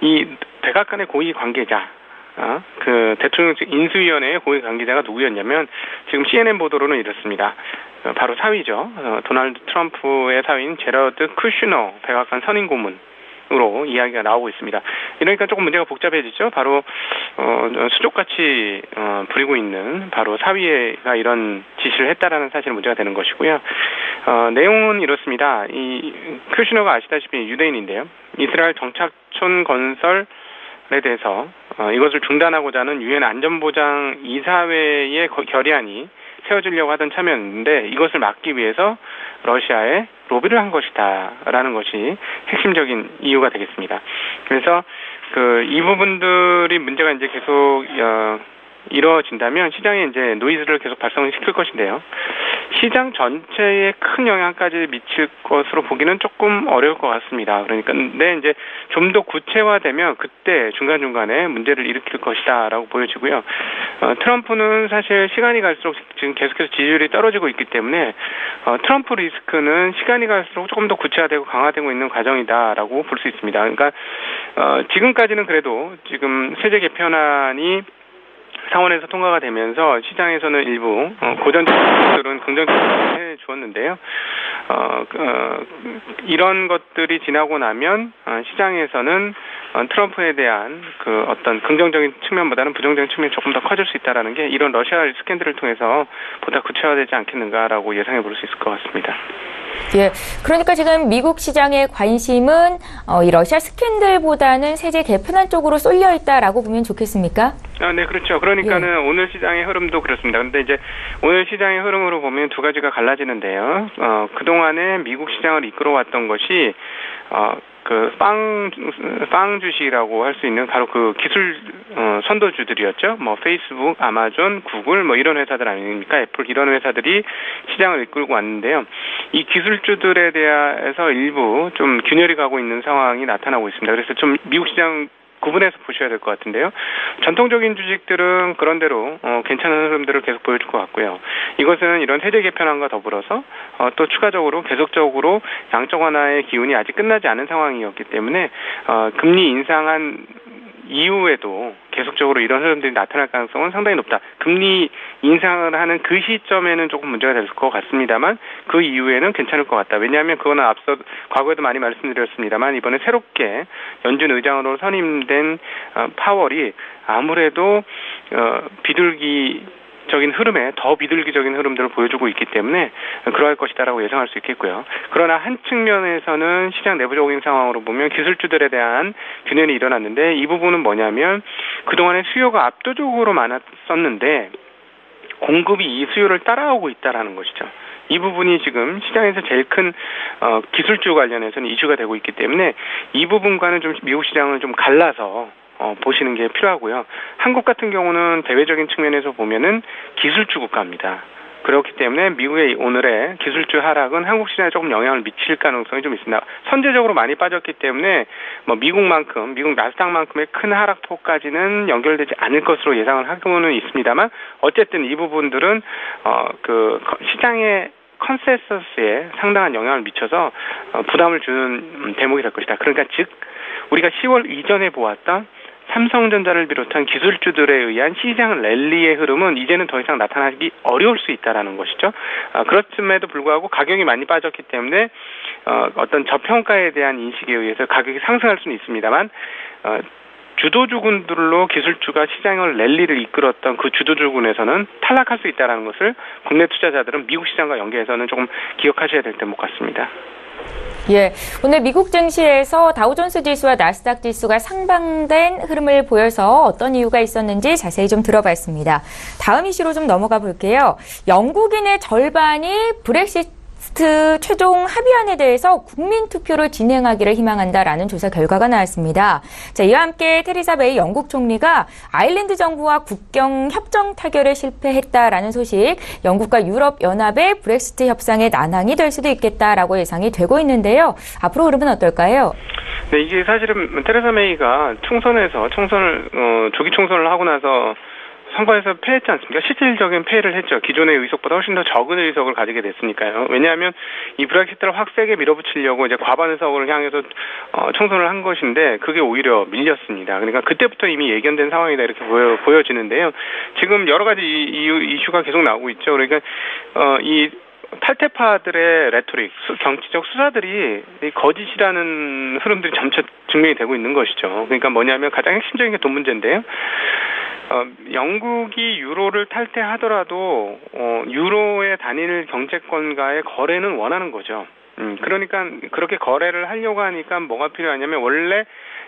이 백악관의 고위 관계자 그 대통령 인수위원회의 고위 관계자가 누구였냐면 지금 CNN 보도로는 이렇습니다. 바로 사위죠. 도널드 트럼프의 사위인 제러드 쿠슈너 백악관 선임 고문 으로 이야기가 나오고 있습니다. 이러니까 조금 문제가 복잡해지죠. 바로 수족같이 부리고 있는 바로 사위가 이런 지시를 했다라는 사실 문제가 되는 것이고요. 내용은 이렇습니다. 이 쿠슈너가 아시다시피 유대인인데요. 이스라엘 정착촌 건설에 대해서 이것을 중단하고자 하는 유엔 안전보장 이사회의 결의안이 세워지려고 하던 참여였는데 이것을 막기 위해서 러시아에 로비를 한 것이다라는 것이 핵심적인 이유가 되겠습니다. 그래서 이 부분들이 문제가 이제 계속 이루어진다면 시장에 이제 노이즈를 계속 발생을 시킬 것인데요. 시장 전체에 큰 영향까지 미칠 것으로 보기는 조금 어려울 것 같습니다. 그러니까 근데 이제 좀 더 구체화되면 그때 중간중간에 문제를 일으킬 것이다라고 보여지고요. 트럼프는 사실 시간이 갈수록 지금 계속해서 지지율이 떨어지고 있기 때문에 트럼프 리스크는 시간이 갈수록 조금 더 구체화되고 강화되고 있는 과정이다라고 볼 수 있습니다. 그러니까 지금까지는 그래도 지금 세제 개편안이 상원에서 통과가 되면서 시장에서는 일부 고전적인 것들은 긍정적으로 해주었는데요. 이런 것들이 지나고 나면 시장에서는 트럼프에 대한 어떤 긍정적인 측면보다는 부정적인 측면이 조금 더 커질 수 있다라는 게 이런 러시아 스캔들을 통해서 보다 구체화되지 않겠는가라고 예상해 볼 수 있을 것 같습니다. 예, 그러니까 지금 미국 시장의 관심은 이 러시아 스캔들보다는 세제 개편안 쪽으로 쏠려 있다라고 보면 좋겠습니까? 네, 그렇죠. 그러니까는 예. 오늘 시장의 흐름도 그렇습니다. 그런데 이제 오늘 시장의 흐름으로 보면 두 가지가 갈라지는데요. 그동안에 미국 시장을 이끌어왔던 것이 빵 주식이라고 할 수 있는 바로 그 기술 선도주들이었죠. 뭐 페이스북, 아마존, 구글 뭐 이런 회사들 아닙니까? 애플 이런 회사들이 시장을 이끌고 왔는데요. 이 기술주들에 대해서 일부 좀 균열이 가고 있는 상황이 나타나고 있습니다. 그래서 좀 미국 시장 구분해서 보셔야 될 것 같은데요. 전통적인 주식들은 그런대로 괜찮은 흐름들을 계속 보여줄 것 같고요. 이것은 이런 세제 개편안과 더불어서 또 추가적으로 계속적으로 양적 완화의 기운이 아직 끝나지 않은 상황이었기 때문에 금리 인상한 이후에도 계속적으로 이런 흐름들이 나타날 가능성은 상당히 높다. 금리 인상을 하는 그 시점에는 조금 문제가 될 것 같습니다만 그 이후에는 괜찮을 것 같다. 왜냐하면 그거는 앞서 과거에도 많이 말씀드렸습니다만 이번에 새롭게 연준 의장으로 선임된 파월이 아무래도 더 비둘기적인 흐름들을 보여주고 있기 때문에 그러할 것이다라고 예상할 수 있겠고요. 그러나 한 측면에서는 시장 내부적인 상황으로 보면 기술주들에 대한 균열이 일어났는데 이 부분은 뭐냐면 그동안에 수요가 압도적으로 많았었는데 공급이 이 수요를 따라오고 있다라는 것이죠. 이 부분이 지금 시장에서 제일 큰 기술주 관련해서는 이슈가 되고 있기 때문에 이 부분과는 좀 미국 시장을 좀 갈라서 보시는 게 필요하고요. 한국 같은 경우는 대외적인 측면에서 보면은 기술주 국가입니다. 그렇기 때문에 미국의 오늘의 기술주 하락은 한국 시장에 조금 영향을 미칠 가능성이 좀 있습니다. 선제적으로 많이 빠졌기 때문에 미국 나스닥만큼의 큰 하락폭까지는 연결되지 않을 것으로 예상을 하고는 있습니다만 어쨌든 이 부분들은 시장의 컨센서스에 상당한 영향을 미쳐서 부담을 주는 대목이 될 것이다. 그러니까 즉 우리가 10월 이전에 보았던 삼성전자를 비롯한 기술주들에 의한 시장 랠리의 흐름은 이제는 더 이상 나타나기 어려울 수 있다라는 것이죠. 그렇음에도 불구하고 가격이 많이 빠졌기 때문에 어떤 저평가에 대한 인식에 의해서 가격이 상승할 수는 있습니다만 주도주군들로 기술주가 시장을 랠리를 이끌었던 그 주도주군에서는 탈락할 수 있다는 것을 국내 투자자들은 미국 시장과 연계해서는 조금 기억하셔야 될 점 같습니다. 예, 오늘 미국 증시에서 다우존스 지수와 나스닥 지수가 상반된 흐름을 보여서 어떤 이유가 있었는지 자세히 좀 들어봤습니다. 다음 이슈로 좀 넘어가 볼게요. 영국인의 절반이 브렉시트 최종 합의안에 대해서 국민투표를 진행하기를 희망한다라는 조사 결과가 나왔습니다. 자, 이와 함께 테리사 메이 영국 총리가 아일랜드 정부와 국경 협정 타결에 실패했다라는 소식, 영국과 유럽연합의 브렉시트 협상의 난항이 될 수도 있겠다라고 예상이 되고 있는데요. 앞으로 흐름은 어떨까요? 네, 이게 사실은 테레사 메이가 조기 총선을 하고 나서 선거에서 패했지 않습니까? 실질적인 패를 했죠. 기존의 의석보다 훨씬 더 적은 의석을 가지게 됐으니까요. 왜냐하면 이 브렉시트를 확 세게 밀어붙이려고 이제 과반 의석을 향해서 총선을 한 것인데 그게 오히려 밀렸습니다. 그러니까 그때부터 이미 예견된 상황이다 이렇게 보여지는데요. 지금 여러 가지 이슈가 계속 나오고 있죠. 그러니까 이 탈퇴파들의 레토릭, 정치적 수사들이 거짓이라는 흐름들이 점차 증명이 되고 있는 것이죠. 그러니까 뭐냐면 가장 핵심적인 게 돈 문제인데요. 영국이 유로를 탈퇴하더라도 유로의 단일 경제권과의 거래는 원하는 거죠. 그러니까 그렇게 거래를 하려고 하니까 뭐가 필요하냐면 원래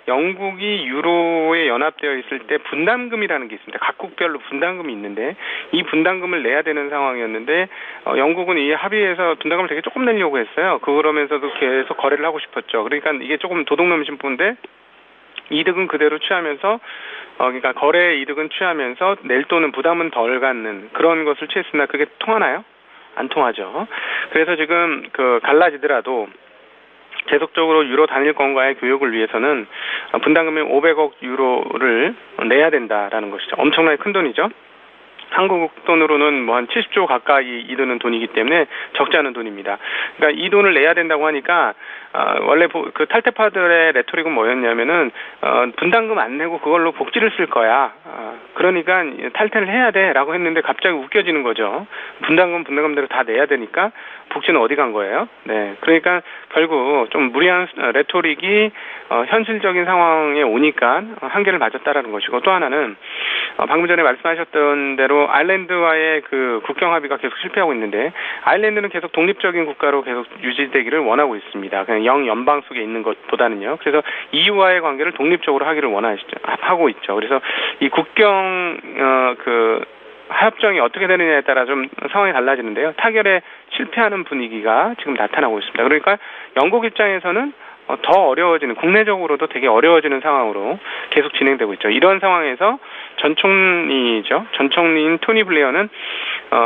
영국이 유로에 연합되어 있을 때 분담금이라는 게 있습니다. 각국별로 분담금이 있는데 이 분담금을 내야 되는 상황이었는데 영국은 이 합의에서 분담금을 되게 조금 내려고 했어요. 그러면서도 계속 거래를 하고 싶었죠. 그러니까 이게 조금 도둑놈심부인데 이득은 그대로 취하면서 그러니까 거래 이득은 취하면서 낼 돈은 부담은 덜 갖는 그런 것을 취했으나 그게 통하나요? 안 통하죠. 그래서 지금 갈라지더라도 계속적으로 유로 단일권과의 교역을 위해서는 분담금이 500억 유로를 내야 된다라는 것이죠. 엄청나게 큰 돈이죠. 한국 돈으로는 뭐 한 70조 가까이 이르는 돈이기 때문에 적지 않은 돈입니다. 그러니까 이 돈을 내야 된다고 하니까 원래 그 탈퇴파들의 레토릭은 뭐였냐면은 분담금 안 내고 그걸로 복지를 쓸 거야. 그러니까 탈퇴를 해야 돼라고 했는데 갑자기 웃겨지는 거죠. 분담금대로 다 내야 되니까 복지는 어디 간 거예요? 네, 그러니까 결국 좀 무리한 레토릭이 현실적인 상황에 오니까 한계를 맞았다라는 것이고 또 하나는 방금 전에 말씀하셨던 대로 아일랜드와의 그 국경 합의가 계속 실패하고 있는데 아일랜드는 계속 독립적인 국가로 계속 유지되기를 원하고 있습니다. 그냥 영연방 속에 있는 것보다는요. 그래서 EU와의 관계를 독립적으로 하기를 하고 있죠. 그래서 이 국경 합정이 어떻게 되느냐에 따라 좀 상황이 달라지는데요. 타결에 실패하는 분위기가 지금 나타나고 있습니다. 그러니까 영국 입장에서는 더 어려워지는, 국내적으로도 되게 어려워지는 상황으로 계속 진행되고 있죠. 이런 상황에서 전 총리인 토니 블레어는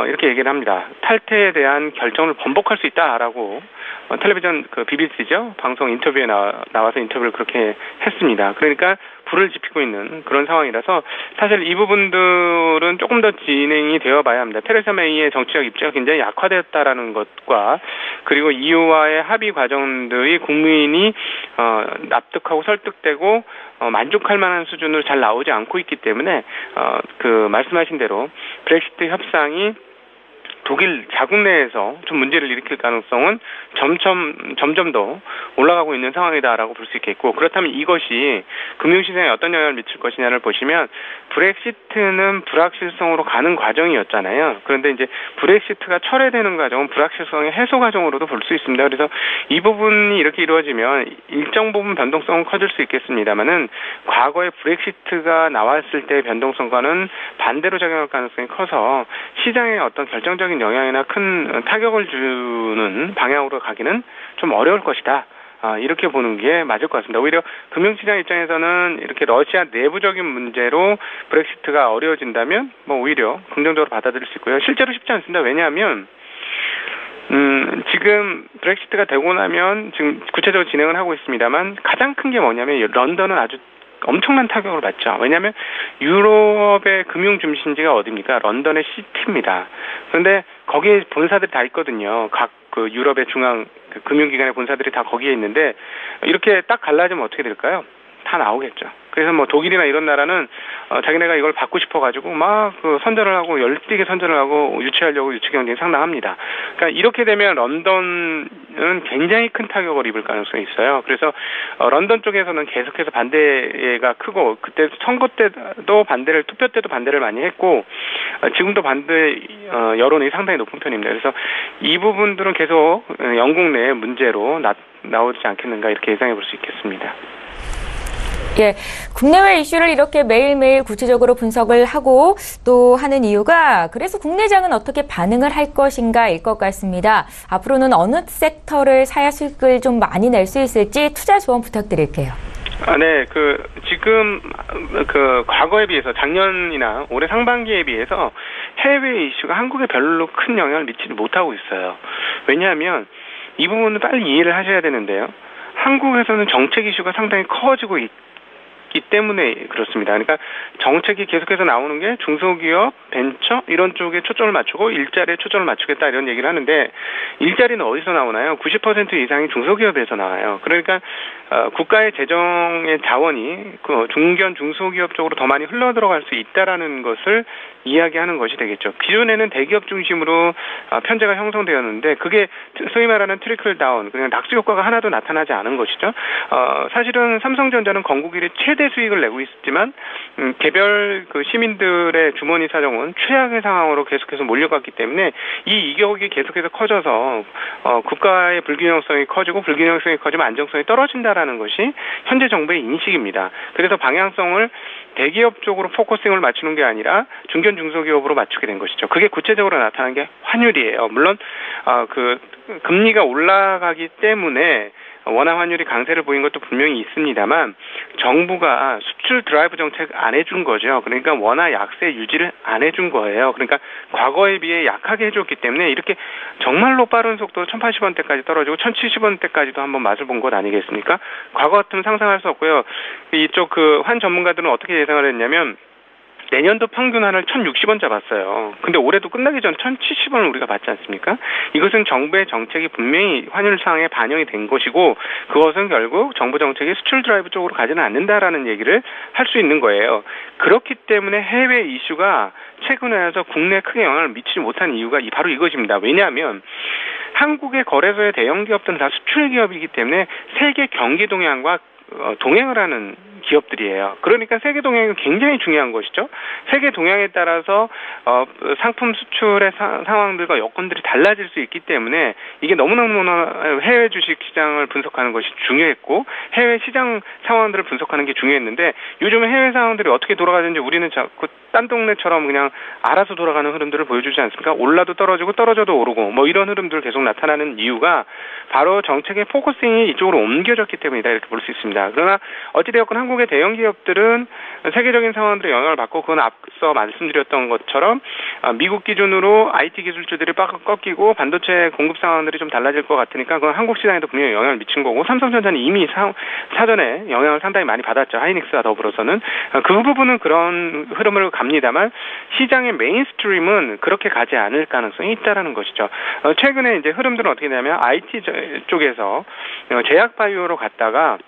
이렇게 얘기를 합니다. 탈퇴에 대한 결정을 번복할 수 있다라고 텔레비전 BBC죠. 방송 인터뷰에 나와서 인터뷰를 그렇게 했습니다. 그러니까 불을 지피고 있는 그런 상황이라서 사실 이 부분들은 조금 더 진행이 되어 봐야 합니다. 테레사 메이의 정치적 입지가 굉장히 약화되었다라는 것과 그리고 EU와의 합의 과정들이 국민이 납득하고 설득되고 만족할 만한 수준으로 잘 나오지 않고 있기 때문에 말씀하신 대로 브렉시트 협상이 독일 자국 내에서 좀 문제를 일으킬 가능성은 점점 더 올라가고 있는 상황이다라고 볼 수 있겠고 그렇다면 이것이 금융시장에 어떤 영향을 미칠 것이냐를 보시면 브렉시트는 불확실성으로 가는 과정이었잖아요. 그런데 이제 브렉시트가 철회되는 과정은 불확실성의 해소 과정으로도 볼 수 있습니다. 그래서 이 부분이 이렇게 이루어지면 일정 부분 변동성은 커질 수 있겠습니다만은 과거에 브렉시트가 나왔을 때의 변동성과는 반대로 작용할 가능성이 커서 시장에 어떤 결정적인 영향이나 큰 타격을 주는 방향으로 가기는 좀 어려울 것이다. 이렇게 보는 게 맞을 것 같습니다. 오히려 금융시장 입장에서는 이렇게 러시아 내부적인 문제로 브렉시트가 어려워진다면 오히려 긍정적으로 받아들일 수 있고요. 실제로 쉽지 않습니다. 왜냐하면 지금 브렉시트가 되고 나면 지금 구체적으로 진행을 하고 있습니다만 가장 큰 게 뭐냐면 런던은 아주 엄청난 타격을 받죠. 왜냐하면 유럽의 금융 중심지가 어디입니까? 런던의 시티입니다. 그런데 거기에 본사들이 다 있거든요. 각 유럽의 중앙 금융기관의 본사들이 다 거기에 있는데 이렇게 딱 갈라지면 어떻게 될까요? 다 나오겠죠. 그래서 독일이나 이런 나라는 자기네가 이걸 받고 싶어가지고 막 선전을 하고 열띠게 선전을 하고 유치하려고 유치 경쟁이 상당합니다. 그러니까 이렇게 되면 런던은 굉장히 큰 타격을 입을 가능성이 있어요. 그래서 런던 쪽에서는 계속해서 반대가 크고 그때 선거 때도 투표 때도 반대를 많이 했고 지금도 반대 여론이 상당히 높은 편입니다. 그래서 이 부분들은 계속 영국 내의 문제로 나오지 않겠는가 이렇게 예상해 볼 수 있겠습니다. 예, 국내외 이슈를 이렇게 매일매일 구체적으로 분석을 하고 또 하는 이유가 그래서 국내장은 어떻게 반응을 할 것인가일 것 같습니다. 앞으로는 어느 섹터를 사야 수익을 좀 많이 낼 수 있을지 투자 조언 부탁드릴게요. 네, 지금 과거에 비해서 작년이나 올해 상반기에 비해서 해외 이슈가 한국에 별로 큰 영향을 미치지 못하고 있어요. 왜냐하면 이 부분은 빨리 이해를 하셔야 되는데요. 한국에서는 정책 이슈가 상당히 커지고 있기 때문에 그렇습니다. 그러니까 정책이 계속해서 나오는 게 중소기업, 벤처 이런 쪽에 초점을 맞추고 일자리에 초점을 맞추겠다 이런 얘기를 하는데 일자리는 어디서 나오나요? 90% 이상이 중소기업에서 나와요. 그러니까 국가의 재정의 자원이 그 중견 중소기업 쪽으로 더 많이 흘러 들어갈 수 있다라는 것을 이야기하는 것이 되겠죠. 기존에는 대기업 중심으로 편제가 형성되었는데 그게 소위 말하는 트리클 다운, 그냥 낙수 효과가 하나도 나타나지 않은 것이죠. 사실은 삼성전자는 건국 이래 최대 수익을 내고 있지만 개별 그 시민들의 주머니 사정은 최악의 상황으로 계속해서 몰려갔기 때문에 이 이격이 계속해서 커져서 국가의 불균형성이 커지고 불균형성이 커지면 안정성이 떨어진다라는 것이 현재 정부의 인식입니다. 그래서 방향성을 대기업 쪽으로 포커싱을 맞추는 게 아니라 중견 중소기업으로 맞추게 된 것이죠. 그게 구체적으로 나타난 게 환율이에요. 물론 그 금리가 올라가기 때문에 원화 환율이 강세를 보인 것도 분명히 있습니다만 정부가 수출 드라이브 정책 안 해준 거죠. 그러니까 원화 약세 유지를 안 해준 거예요. 그러니까 과거에 비해 약하게 해줬기 때문에 이렇게 정말로 빠른 속도로 1,080원대까지 떨어지고 1,070원대까지도 한번 맛을 본 것 아니겠습니까? 과거 같으면 상상할 수 없고요. 이쪽 그 환 전문가들은 어떻게 예상을 했냐면 내년도 평균환을 1,060원 잡았어요. 근데 올해도 끝나기 전 1,070원을 우리가 받지 않습니까? 이것은 정부의 정책이 분명히 환율 상황에 반영이 된 것이고 그것은 결국 정부 정책이 수출 드라이브 쪽으로 가지는 않는다라는 얘기를 할 수 있는 거예요. 그렇기 때문에 해외 이슈가 최근에 와서 국내에 크게 영향을 미치지 못한 이유가 바로 이것입니다. 왜냐하면 한국의 거래소의 대형 기업들은 다 수출 기업이기 때문에 세계 경기 동향과 동행을 하는 기업들이에요. 그러니까 세계 동향이 굉장히 중요한 것이죠. 세계 동향에 따라서 상품 수출의 상황들과 여건들이 달라질 수 있기 때문에 이게 너무너무 해외 주식 시장을 분석하는 것이 중요했고 해외 시장 상황들을 분석하는 게 중요했는데 요즘은 해외 상황들이 어떻게 돌아가는지 우리는 자꾸 딴 동네처럼 그냥 알아서 돌아가는 흐름들을 보여주지 않습니까? 올라도 떨어지고 떨어져도 오르고 뭐 이런 흐름들 계속 나타나는 이유가 바로 정책의 포커싱이 이쪽으로 옮겨졌기 때문이다 이렇게 볼 수 있습니다. 그러나 어찌되었건 한국의 대형 기업들은 세계적인 상황들의 영향을 받고 그건 앞서 말씀드렸던 것처럼 미국 기준으로 IT 기술주들이 빡 꺾이고 반도체 공급 상황들이 좀 달라질 것 같으니까 그건 한국 시장에도 분명히 영향을 미친 거고 삼성전자는 이미 사전에 영향을 상당히 많이 받았죠. 하이닉스와 더불어서는 그 부분은 그런 흐름을 갑니다만 시장의 메인스트림은 그렇게 가지 않을 가능성이 있다라는 것이죠. 최근에 이제 흐름들은 어떻게 되냐면 IT 쪽에서 제약 바이오로 갔다가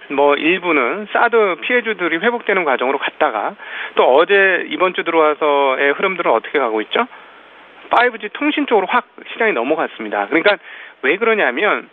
뭐 일부는 사드 피해주들이 회복되는 과정으로 갔다가 또 어제 이번 주 들어와서의 흐름들은 어떻게 가고 있죠? 5G 통신 쪽으로 확 시장이 넘어갔습니다. 그러니까 왜 그러냐면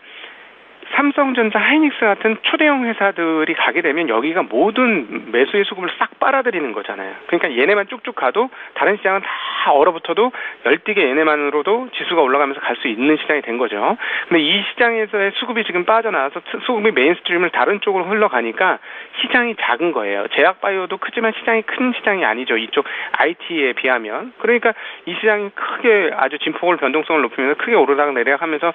삼성전자, 하이닉스 같은 초대형 회사들이 가게 되면 여기가 모든 매수의 수급을 싹 빨아들이는 거잖아요. 그러니까 얘네만 쭉쭉 가도 다른 시장은 다 얼어붙어도 열띠게 얘네만으로도 지수가 올라가면서 갈 수 있는 시장이 된 거죠. 근데 이 시장에서의 수급이 지금 빠져나와서 수급이 메인스트림을 다른 쪽으로 흘러가니까 시장이 작은 거예요. 제약바이오도 크지만 시장이 큰 시장이 아니죠. 이쪽 IT에 비하면. 그러니까 이 시장이 크게 아주 진폭을 변동성을 높이면서 크게 오르락 내리락 하면서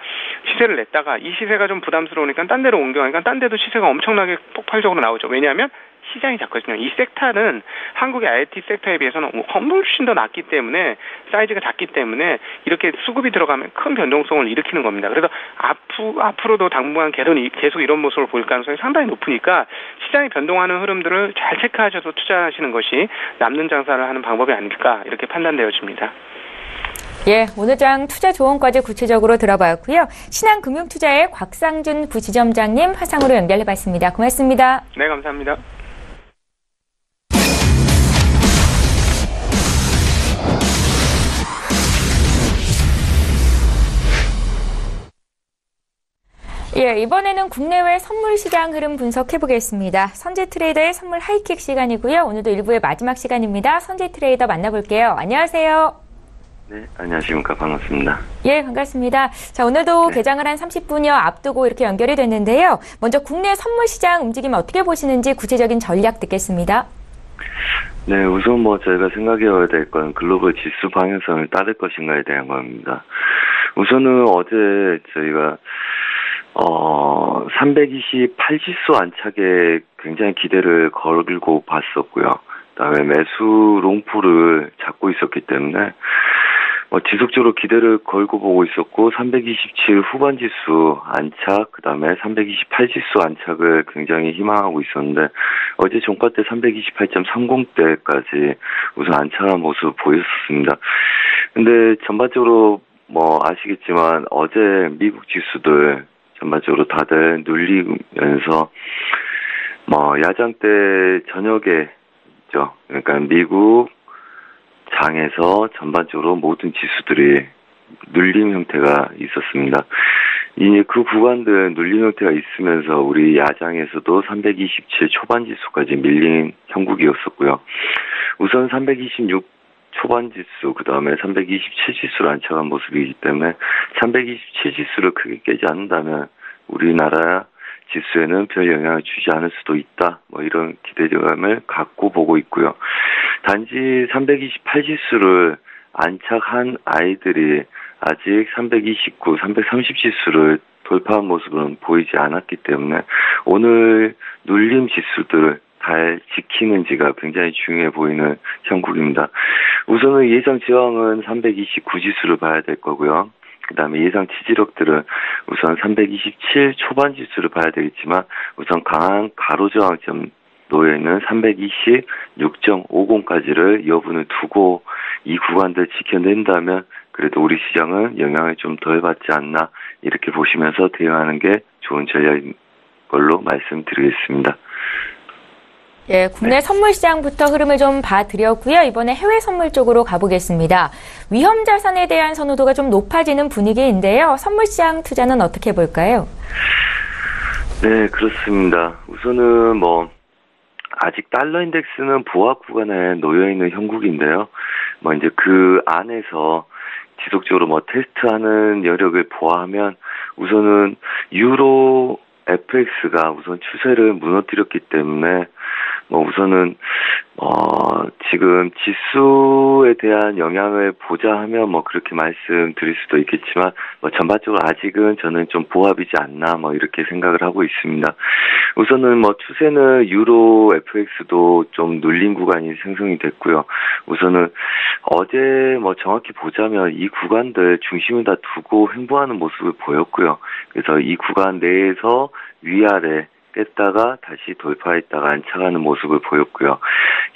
시세를 냈다가 이 시세가 좀 부담스러우니까 딴 데로 옮겨가니까 딴 데도 시세가 엄청나게 폭발적으로 나오죠. 왜냐하면 시장이 작거든요. 이 섹터는 한국의 IT 섹터에 비해서는 훨씬 더 낮기 때문에 사이즈가 작기 때문에 이렇게 수급이 들어가면 큰 변동성을 일으키는 겁니다. 그래서 앞으로도 당분간 계속 이런 모습을 보일 가능성이 상당히 높으니까 시장이 변동하는 흐름들을 잘 체크하셔서 투자하시는 것이 남는 장사를 하는 방법이 아닐까 이렇게 판단되어집니다. 예, 오늘 장 투자 조언까지 구체적으로 들어봤고요. 신한금융투자의 곽상준 부지점장님 화상으로 연결해봤습니다. 고맙습니다. 네, 감사합니다. 예, 이번에는 국내외 선물 시장 흐름 분석해보겠습니다. 선재 트레이더의 선물 하이킥 시간이고요. 오늘도 1부의 마지막 시간입니다. 선재 트레이더 만나볼게요. 안녕하세요. 네, 안녕하십니까. 반갑습니다. 예, 반갑습니다. 자, 오늘도 개장을 한 30분여 앞두고 이렇게 연결이 됐는데요. 먼저 국내 선물 시장 움직임 어떻게 보시는지 구체적인 전략 듣겠습니다. 네, 우선 저희가 생각해야 될 건 글로벌 지수 방향성을 따를 것인가에 대한 겁니다. 우선은 어제 저희가 328지수 안착에 굉장히 기대를 걸고 봤었고요. 그다음에 매수 롱풀을 잡고 있었기 때문에 지속적으로 기대를 걸고 보고 있었고 327 후반 지수 안착, 그다음에 328 지수 안착을 굉장히 희망하고 있었는데 어제 종가 때 328.30대까지 우선 안착한 모습 보였습니다. 근데 전반적으로 아시겠지만 어제 미국 지수들 전반적으로 다들 눌리면서 야장 때 저녁에 그러니까 미국 장에서 전반적으로 모든 지수들이 눌림 형태가 있었습니다. 그 구간들 눌림 형태가 있으면서 우리 야장에서도 327 초반 지수까지 밀린 형국이었었고요. 우선 326 초반 지수, 그 다음에 327 지수를 안착한 모습이기 때문에 327 지수를 크게 깨지 않는다면 우리나라 지수에는 별 영향을 주지 않을 수도 있다. 이런 기대감을 갖고 보고 있고요. 단지 328 지수를 안착한 아이들이 아직 329, 330 지수를 돌파한 모습은 보이지 않았기 때문에 오늘 눌림 지수들을 잘 지키는지가 굉장히 중요해 보이는 형국입니다. 우선은 예상 저항은 329 지수를 봐야 될 거고요. 그 다음에 예상 지지력들은 우선 327 초반 지수를 봐야 되겠지만 우선 강한 가로저항점 놓여있는 326.50까지를 여분을 두고 이 구간들 지켜낸다면 그래도 우리 시장은 영향을 좀 덜 받지 않나 이렇게 보시면서 대응하는 게 좋은 전략인 걸로 말씀드리겠습니다. 예, 국내 선물 시장부터 흐름을 좀 봐드렸고요. 이번에 해외 선물 쪽으로 가보겠습니다. 위험 자산에 대한 선호도가 좀 높아지는 분위기인데요. 선물 시장 투자는 어떻게 볼까요? 네, 그렇습니다. 우선은 아직 달러 인덱스는 보합 구간에 놓여있는 형국인데요. 이제 그 안에서 지속적으로 테스트하는 여력을 보아하면 우선은 유로 FX가 우선 추세를 무너뜨렸기 때문에 우선은 지금 지수에 대한 영향을 보자 하면 그렇게 말씀드릴 수도 있겠지만 전반적으로 아직은 저는 좀 보합이지 않나 이렇게 생각을 하고 있습니다. 우선은 추세는 유로 FX도 좀 눌린 구간이 생성이 됐고요. 우선은 어제 정확히 보자면 이 구간들 중심을 다 두고 횡보하는 모습을 보였고요. 그래서 이 구간 내에서 위아래 깼다가 다시 돌파했다가 안착하는 모습을 보였고요.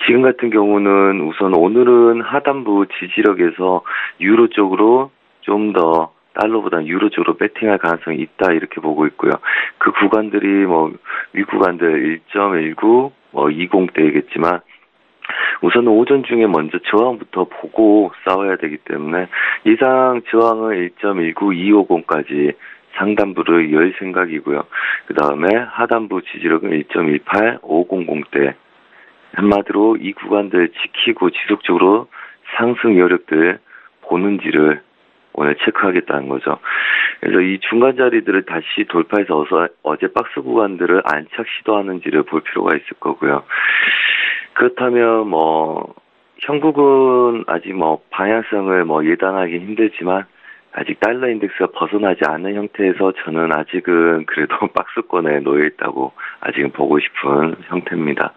지금 같은 경우는 우선 오늘은 하단부 지지력에서 유로 쪽으로 좀 더 달러보다 유로 쪽으로 배팅할 가능성이 있다 이렇게 보고 있고요. 그 구간들이 윗구간들 1.19, 20대이겠지만 우선은 오전 중에 먼저 저항부터 보고 싸워야 되기 때문에 예상 저항은 1.19250까지 상단부를 열 생각이고요. 그 다음에 하단부 지지력은 1.18, 500대. 한마디로 이 구간들 지키고 지속적으로 상승 여력들 보는지를 오늘 체크하겠다는 거죠. 그래서 이 중간 자리들을 다시 돌파해서 어제 박스 구간들을 안착 시도하는지를 볼 필요가 있을 거고요. 그렇다면 형국은 아직 방향성을 예단하기 힘들지만 아직 달러 인덱스가 벗어나지 않은 형태에서 저는 아직은 그래도 박스권에 놓여있다고 아직은 보고 싶은 형태입니다.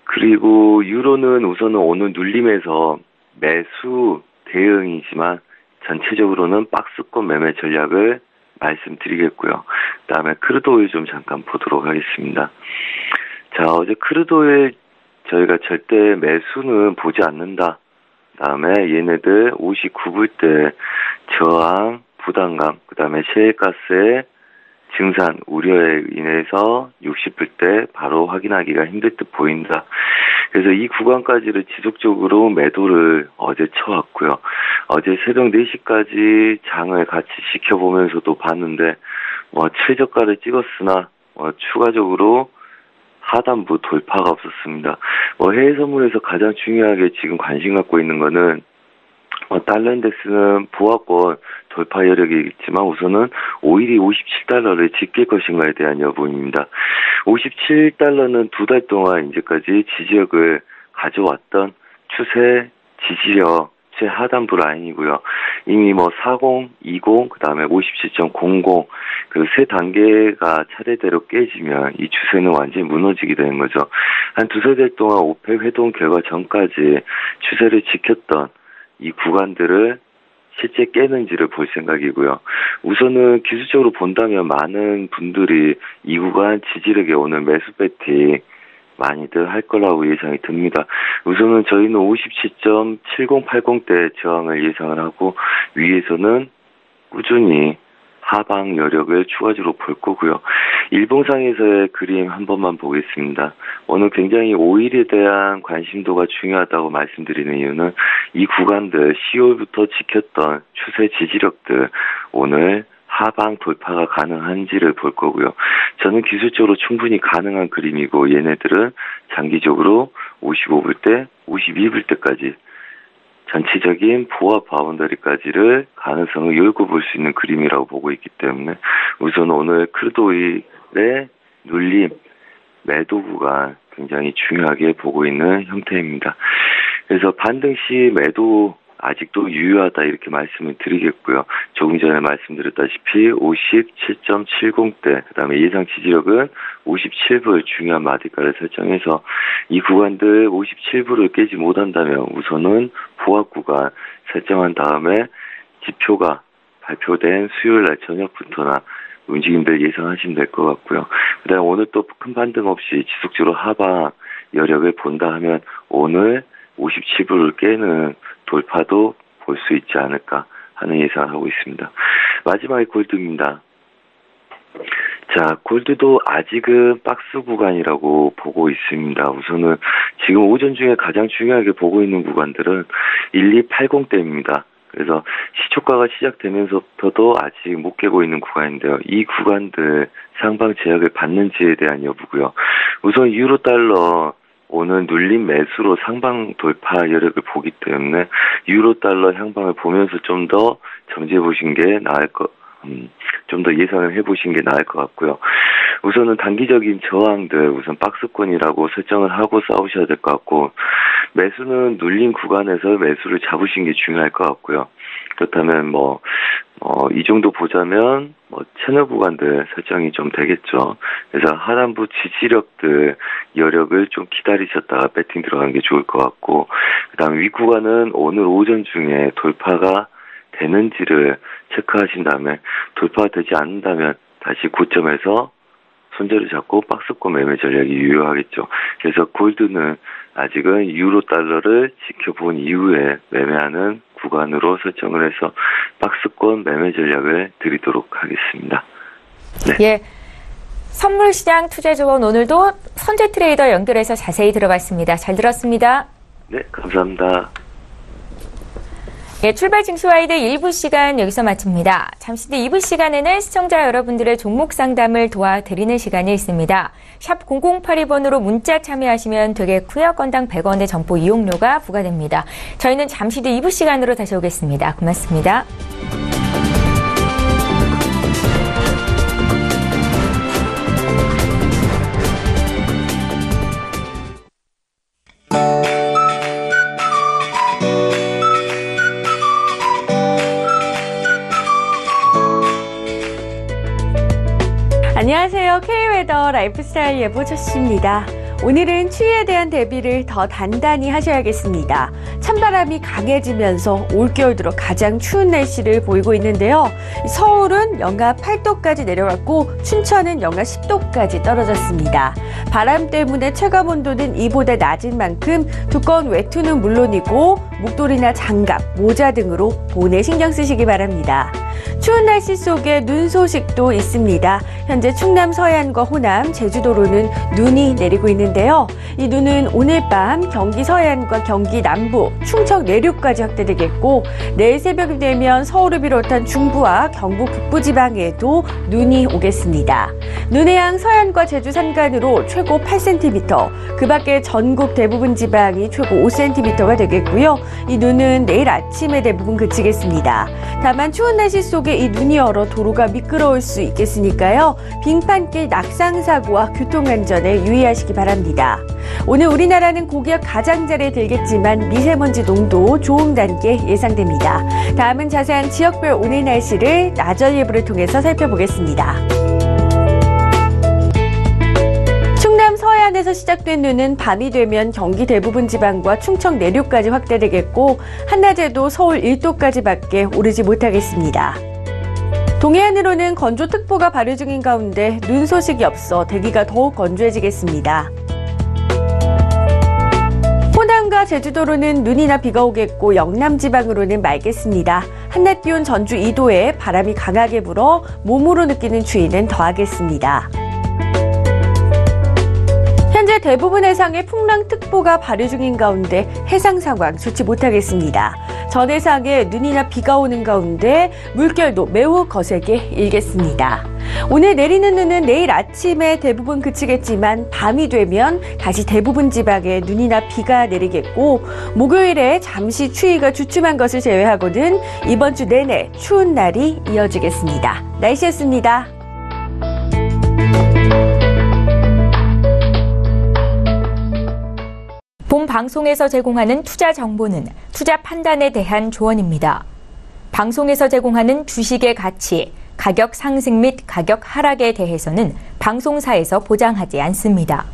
그리고 유로는 우선은 오늘 눌림에서 매수 대응이지만 전체적으로는 박스권 매매 전략을 말씀드리겠고요. 그 다음에 크루드 오일 좀 잠깐 보도록 하겠습니다. 자, 어제 크루드 오일 저희가 절대 매수는 보지 않는다. 다음에 얘네들 59불 때 저항, 부담감, 그 다음에 셰일가스의 증산 우려에 인해서 60불 때 바로 확인하기가 힘들 듯 보인다. 그래서 이 구간까지를 지속적으로 매도를 어제 쳐왔고요. 어제 새벽 4시까지 장을 같이 지켜보면서도 봤는데 최저가를 찍었으나 추가적으로 하단부 돌파가 없었습니다. 해외 선물에서 가장 중요하게 지금 관심 갖고 있는 거는 달러 인덱스는 보합권 돌파 여력이 있지만 우선은 오일이 57달러를 지킬 것인가에 대한 여부입니다. 57달러는 2달 동안 이제까지 지지력을 가져왔던 추세 지지력 최하단부 라인이고요. 이미 40, 20, 그 다음에 57.00 그 세 단계가 차례대로 깨지면 이 추세는 완전히 무너지게 되는 거죠. 한 두세 달 동안 오펙 회동 결과 전까지 추세를 지켰던 이 구간들을 실제 깨는지를 볼 생각이고요. 우선은 기술적으로 본다면 많은 분들이 이 구간 지지력에 오늘 매수 배팅 많이들 할 거라고 예상이 듭니다. 우선은 저희는 57.7080대 저항을 예상을 하고 위에서는 꾸준히 하방 여력을 추가적으로 볼 거고요. 일봉상에서의 그림 한 번만 보겠습니다. 오늘 굉장히 5일에 대한 관심도가 중요하다고 말씀드리는 이유는 이 구간들 10월부터 지켰던 추세 지지력들 오늘 하방 돌파가 가능한지를 볼 거고요. 저는 기술적으로 충분히 가능한 그림이고 얘네들은 장기적으로 55불대, 52불대까지 전체적인 보합 바운더리까지를 가능성을 열고 볼 수 있는 그림이라고 보고 있기 때문에 우선 오늘 크루드오일의 눌림, 매도 구간 굉장히 중요하게 보고 있는 형태입니다. 그래서 반등 시 매도 아직도 유효하다 이렇게 말씀을 드리겠고요. 조금 전에 말씀드렸다시피 57.70대 그다음에 예상 지지력은 57불 중요한 마디가를 설정해서 이 구간들 57불을 깨지 못한다면 우선은 보합 구간 설정한 다음에 지표가 발표된 수요일날 저녁부터나 움직임들 예상하시면 될 것 같고요. 그다음에 오늘 또 큰 반등 없이 지속적으로 하방 여력을 본다 하면 오늘 57불을 깨는 돌파도 볼 수 있지 않을까 하는 예상을 하고 있습니다. 마지막에 골드입니다. 자, 골드도 아직은 박스 구간이라고 보고 있습니다. 우선은 지금 오전 중에 가장 중요하게 보고 있는 구간들은 1280대입니다. 그래서 시초가가 시작되면서부터도 아직 못 깨고 있는 구간인데요. 이 구간들 상방 제약을 받는지에 대한 여부고요. 우선 유로 달러 오늘 눌림 매수로 상방 돌파 여력을 보기 때문에 유로 달러 향방을 보면서 좀 더 점지해 보신 게 좀 더 예상을 해보신 게 나을 것 같고요. 우선은 단기적인 저항들 우선 박스권이라고 설정을 하고 싸우셔야 될 것 같고 매수는 눌린 구간에서 매수를 잡으신 게 중요할 것 같고요. 그렇다면 이 정도 보자면 채널 구간들 설정이 좀 되겠죠. 그래서 하단부 지지력들 여력을 좀 기다리셨다가 배팅 들어가는 게 좋을 것 같고 그다음 위 구간은 오늘 오전 중에 돌파가 되는지를 체크하신 다음에 돌파가 되지 않는다면 다시 고점에서 손절을 잡고 박스권 매매 전략이 유효하겠죠. 그래서 골드는 아직은 유로 달러를 지켜본 이후에 매매하는 구간으로 설정을 해서 박스권 매매 전략을 드리도록 하겠습니다. 네. 예. 선물시장 투자조언 오늘도 선재 트레이더 연결해서 자세히 들어봤습니다. 잘 들었습니다. 네, 감사합니다. 예, 출발 증시와이드 1부 시간 여기서 마칩니다. 잠시 뒤 2부 시간에는 시청자 여러분들의 종목 상담을 도와드리는 시간이 있습니다. 샵 0082번으로 문자 참여하시면 되겠고요. 건당 100원의 점포 이용료가 부과됩니다. 저희는 잠시 뒤 2부 시간으로 다시 오겠습니다. 고맙습니다. 안녕하세요. K웨더 라이프스타일 예보 조씨입니다. 오늘은 추위에 대한 대비를 더 단단히 하셔야겠습니다. 찬바람이 강해지면서 올겨울 들어 가장 추운 날씨를 보이고 있는데요. 서울은 영하 8도까지 내려갔고 춘천은 영하 10도까지 떨어졌습니다. 바람 때문에 체감온도는 이보다 낮은 만큼 두꺼운 외투는 물론이고 목도리나 장갑, 모자 등으로 보내 신경 쓰시기 바랍니다. 추운 날씨 속에 눈 소식도 있습니다. 현재 충남 서해안과 호남, 제주도로는 눈이 내리고 있는데요. 이 눈은 오늘 밤 경기 서해안과 경기 남부, 충청 내륙까지 확대되겠고 내일 새벽이 되면 서울을 비롯한 중부와 경북 북부지방에도 눈이 오겠습니다. 눈의 양 서해안과 제주 산간으로 최고 8cm, 그 밖에 전국 대부분 지방이 최고 5cm가 되겠고요. 이 눈은 내일 아침에 대부분 그치겠습니다. 다만 추운 날씨 속에 이 눈이 얼어 도로가 미끄러울 수 있겠으니까요. 빙판길 낙상사고와 교통안전에 유의하시기 바랍니다. 오늘 우리나라는 고기압 가장자리에 들겠지만 미세먼지 농도 좋음 단계 예상됩니다. 다음은 자세한 지역별 오늘 날씨를 나절 예보를 통해서 살펴보겠습니다. 충남 서해안에 부산에서 시작된 눈은 밤이 되면 경기 대부분 지방과 충청 내륙까지 확대되겠고 한낮에도 서울 1도까지밖에 오르지 못하겠습니다. 동해안으로는 건조특보가 발효 중인 가운데 눈 소식이 없어 대기가 더욱 건조해지겠습니다. 호남과 제주도로는 눈이나 비가 오겠고 영남 지방으로는 맑겠습니다. 한낮 기온 전주 2도에 바람이 강하게 불어 몸으로 느끼는 추위는 더하겠습니다. 현재 대부분 해상에 풍랑특보가 발효 중인 가운데 해상 상황 좋지 못하겠습니다. 전 해상에 눈이나 비가 오는 가운데 물결도 매우 거세게 일겠습니다. 오늘 내리는 눈은 내일 아침에 대부분 그치겠지만 밤이 되면 다시 대부분 지방에 눈이나 비가 내리겠고 목요일에 잠시 추위가 주춤한 것을 제외하고는 이번 주 내내 추운 날이 이어지겠습니다. 날씨였습니다. 본 방송에서 제공하는 투자 정보는 투자 판단에 대한 조언입니다. 방송에서 제공하는 주식의 가치, 가격 상승 및 가격 하락에 대해서는 방송사에서 보장하지 않습니다.